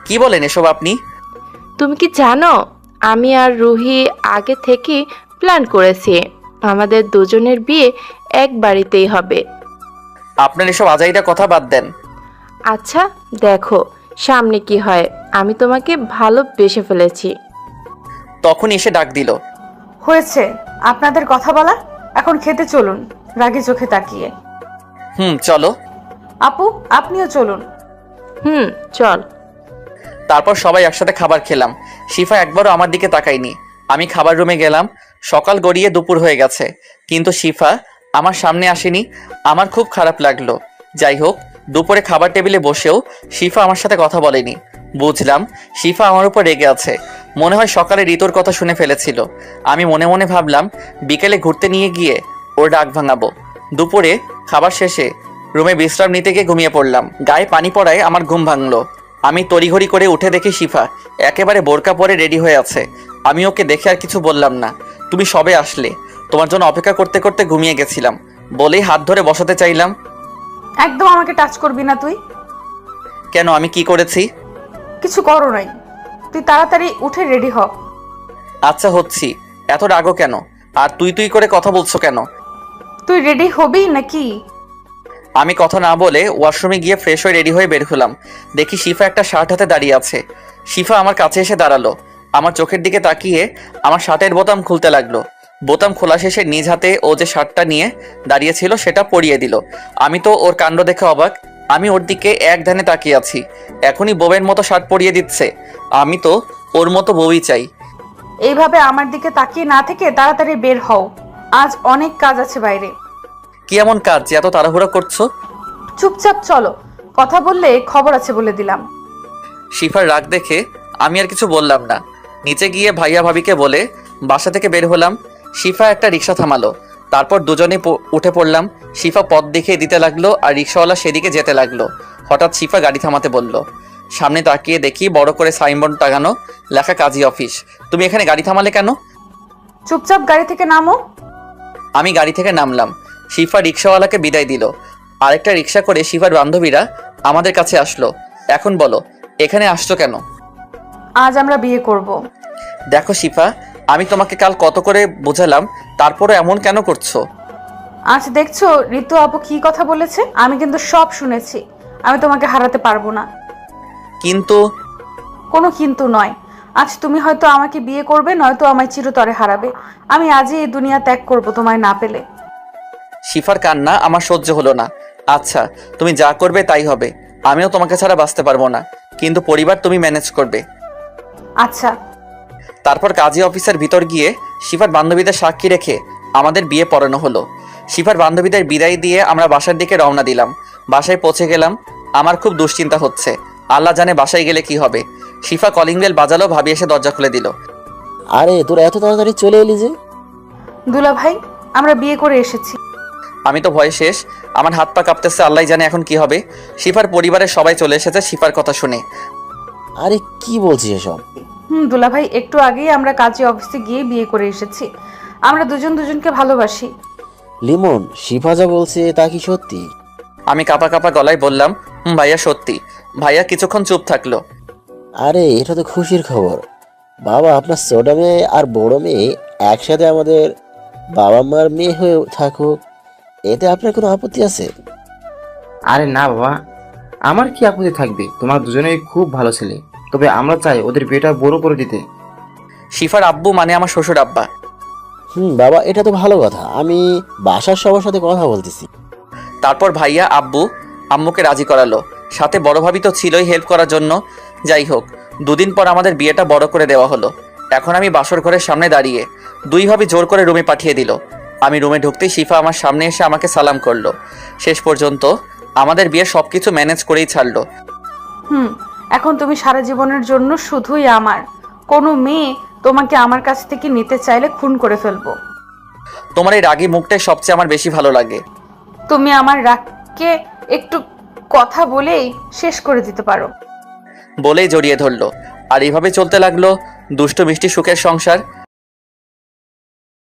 কি বলেন এসব আপনি? তুমি কি জানো, আমি আর রুহি আগে থেকে প্ল্যান করেছি আমাদের দুজনের বিয়ে এক বাড়িতেই হবে। আপনার এসব আজাইরা কথা বাদ দেন। আচ্ছা দেখো সামনে কি হয়, আমি তোমাকে ভালোবেসে ফেলেছি। তখন এসে ডাক দিল। হয়েছে আপনাদের কথা বলা, এখন খেতে চলুন, রাগে চোখে তাকিয়ে। চলো। আপু আপনিও চলুন। চল। তারপর সবাই একসাথে খাবার খেলাম। শিফা একবারও আমার দিকে তাকায়নি। আমি খাবার রুমে গেলাম। সকাল গড়িয়ে দুপুর হয়ে গেছে, কিন্তু শিফা আমার সামনে আসেনি। আমার খুব খারাপ লাগলো। যাই হোক, দুপুরে খাবার টেবিলে বসেও শিফা আমার সাথে কথা বলেনি। বুঝলাম শিফা আমার উপর রেগে আছে। মনে হয় সকালে ঋতুর কথা শুনে ফেলেছিল। আমি মনে মনে ভাবলাম বিকেলে ঘুরতে নিয়ে গিয়ে ওর ডাক ভাঙাবো। দুপুরে খাবার শেষে রুমে বিশ্রাম নিতে গিয়ে ঘুমিয়ে পড়লাম। গায়ে পানি পড়ায় আমার ঘুম ভাঙলো। আমি তড়িঘড়ি করে উঠে দেখি শিফা একেবারে বোরকা পরে রেডি হয়ে আছে। আমি ওকে দেখে আর কিছু বললাম না। তুমি সবে আসলে, তোমার জন্য অপেক্ষা করতে করতে ঘুমিয়ে গেছিলাম বলেই হাত ধরে বসাতে চাইলাম। একদম আমাকে টাচ করবি না তুই। কেন, আমি কি করেছি? কিছু করো নাই, তুই তাড়াতাড়ি উঠে রেডি হ। আচ্ছা হচ্ছি, এত রাগও কেন? আর তুই তুই করে কথা বলছো কেন? তুই রেডি হবি নাকি? আমি কথা না বলে ওয়াশরুমে গিয়ে ফ্রেশ হয়ে রেডি হয়ে বের হলাম। দেখি শিফা একটা শার্ট হাতে দাঁড়িয়ে আছে। শিফা আমার কাছে এসে দাঁড়ালো, আমার চোখের দিকে তাকিয়ে আমার শার্টের বোতাম খুলতে লাগলো। বোতাম খোলা শেষে নিজ হাতে ও যে শার্টটা নিয়ে দাঁড়িয়েছিল সেটা পরিয়ে দিল। আমি তো ওর কাণ্ড দেখে অবাক। আমি ওর দিকে এক ধ্যানে তাকিয়ে আছি। এখনই বউয়ের মতো শার্ট পরিয়ে দিচ্ছে। আমি তো ওর মতো বউই চাই। এইভাবে আমার দিকে তাকিয়ে না থেকে তাড়াতাড়ি বের হও, আজ অনেক কাজ আছে বাইরে। কি এমন কাজ যে এত তাড়াহুড়া করছো? চুপচাপ চলো, কথা বললে খবর আছে বলে দিলাম। শিফার রাগ দেখে আমি আর কিছু বললাম না। নিচে গিয়ে ভাইয়া ভাবিকে বলে বাসা থেকে বের হলাম। শিফা একটা রিক্সা থামালো, তারপর দুজনে উঠে পড়লাম। শিফা পথ দেখিয়ে দিতে লাগলো আর রিক্সাওয়ালা সেদিকে যেতে লাগলো। হঠাৎ শিফা গাড়ি থামাতে বলল। সামনে তাকিয়ে দেখি বড় করে সাইনবোর্ড টাঙানো, লেখা কাজী অফিস। তুমি এখানে গাড়ি থামালে কেন? চুপচাপ গাড়ি থেকে নামো। আমি গাড়ি থেকে নামলাম। শিফা রিক্সাওয়ালাকে বিদায় দিল। আরেকটা রিক্সা করে শিফার বান্ধবীরা আমাদের কাছে আসলো। এখন বলো, এখানে আসছো কেন? আজ আমরা বিয়ে করব। দেখো শিফা, আমি তোমাকে কাল কত করে বোঝালাম, তারপরে এমন কেন করছো? আজ দেখছো ঋতু আপু কি কথা বলেছে? আমি কিন্তু সব শুনেছি। আমি তোমাকে হারাতে পারবো না। কিন্তু কোনো কিন্তু নয়। আজ তুমি হয়তো আমাকে বিয়ে করবে, নয়তো আমায় চিরতরে হারাবে। আমি আজই এই দুনিয়া ত্যাগ করব তোমায় না পেলে। শিফার কান্না আমার সহ্য হলো না। আচ্ছা, তুমি যা করবে তাই হবে। আমিও তোমাকে ছাড়া বাঁচতে পারবো না, কিন্তু পরিবার তুমি ম্যানেজ করবে। আচ্ছা। তারপর কাজী অফিসের ভিতর গিয়ে শিফার বান্ধবীদের সাক্ষী রেখে আমাদের বিয়ে পড়ানো হলো। শিফার বান্ধবীদের বিদায় দিয়ে আমরা বাসার দিকে রওনা দিলাম। বাসায় পৌঁছে গেলাম। আমার খুব দুশ্চিন্তা হচ্ছে, আল্লাহ জানে বাসায় গেলে কি হবে। শিফা কলিং বেল বাজালো, ভাবি এসে দরজা খুলে দিল। আরে তোরা এত তাড়াতাড়ি চলে এলি যে? দুলা ভাই, আমরা বিয়ে করে এসেছি। আমি তো ভয়ে শেষ, আমার হাত পা কাঁপতেছে, আল্লাহ জানে এখন কি হবে। শিফার পরিবারের সবাই চলে এসেছে শিফার কথা শুনে। আরে কি বলছিস এসব? দুলা ভাই, একটু আগেই আমরা কাজী অফিসে গিয়ে বিয়ে করে এসেছি। আমরা দুজন দুজনকে ভালোবাসি। লিমন, শিফা যা বলছে তা কি সত্যি? আমি কাঁপা কাঁপা গলায় বললাম, ভাইয়া সত্যি। ভাইয়া কিছুক্ষণ চুপ থাকলো। আরে এটা তো খুশির খবর। বাবা, আপনার ছোট মেয়ে আর বড় মেয়ে একসাথে আমাদের বাবা মার মেয়ে হয়ে থাকুক, এতে আপনার কোনো আপত্তি আছে? আরে না বাবা, আমার কি আপত্তি থাকবে? তোমার দুজনেই খুব ভালো ছেলে, তবে আমরা চাই ওদের বিয়েটা বড় করে দিতে। শিফার আব্বু মানে আমার শ্বশুর আব্বা। বাবা, এটা তো ভালো কথা। আমি বাসার সবার সাথে কথা বলতেছি। তারপর ভাইয়া আব্বু আম্মুকে রাজি করালো, সাথে বড় ভাবি তো ছিলই হেল্প করার জন্য। যাই হোক, দুদিন পর আমাদের বিয়েটা বড় করে দেওয়া হলো। এখন আমি বাসর ঘরের সামনে দাঁড়িয়ে, দুই ভাবি জোর করে রুমে পাঠিয়ে দিল। আমি রুমে ঢুকতেই শিফা আমার সামনে এসে আমাকে সালাম করলো। শেষ পর্যন্ত আমাদের বিয়ে সবকিছু ম্যানেজ করেই ছাড়লো। এখন তুমি সারা জীবনের জন্য শুধুই আমার। কোনো মেয়ে তোমাকে আমার কাছ থেকে নিতে চাইলে খুন করে ফেলবো। তোমার এই রাগী মুখটাই সবচেয়ে আমার বেশি ভালো লাগে। তুমি আমার রাগকে একটু কথা বলেই শেষ করে দিতে পারো। বলেই জড়িয়ে ধরলো। আর এইভাবে চলতে লাগলো দুষ্ট মিষ্টি সুখের সংসার।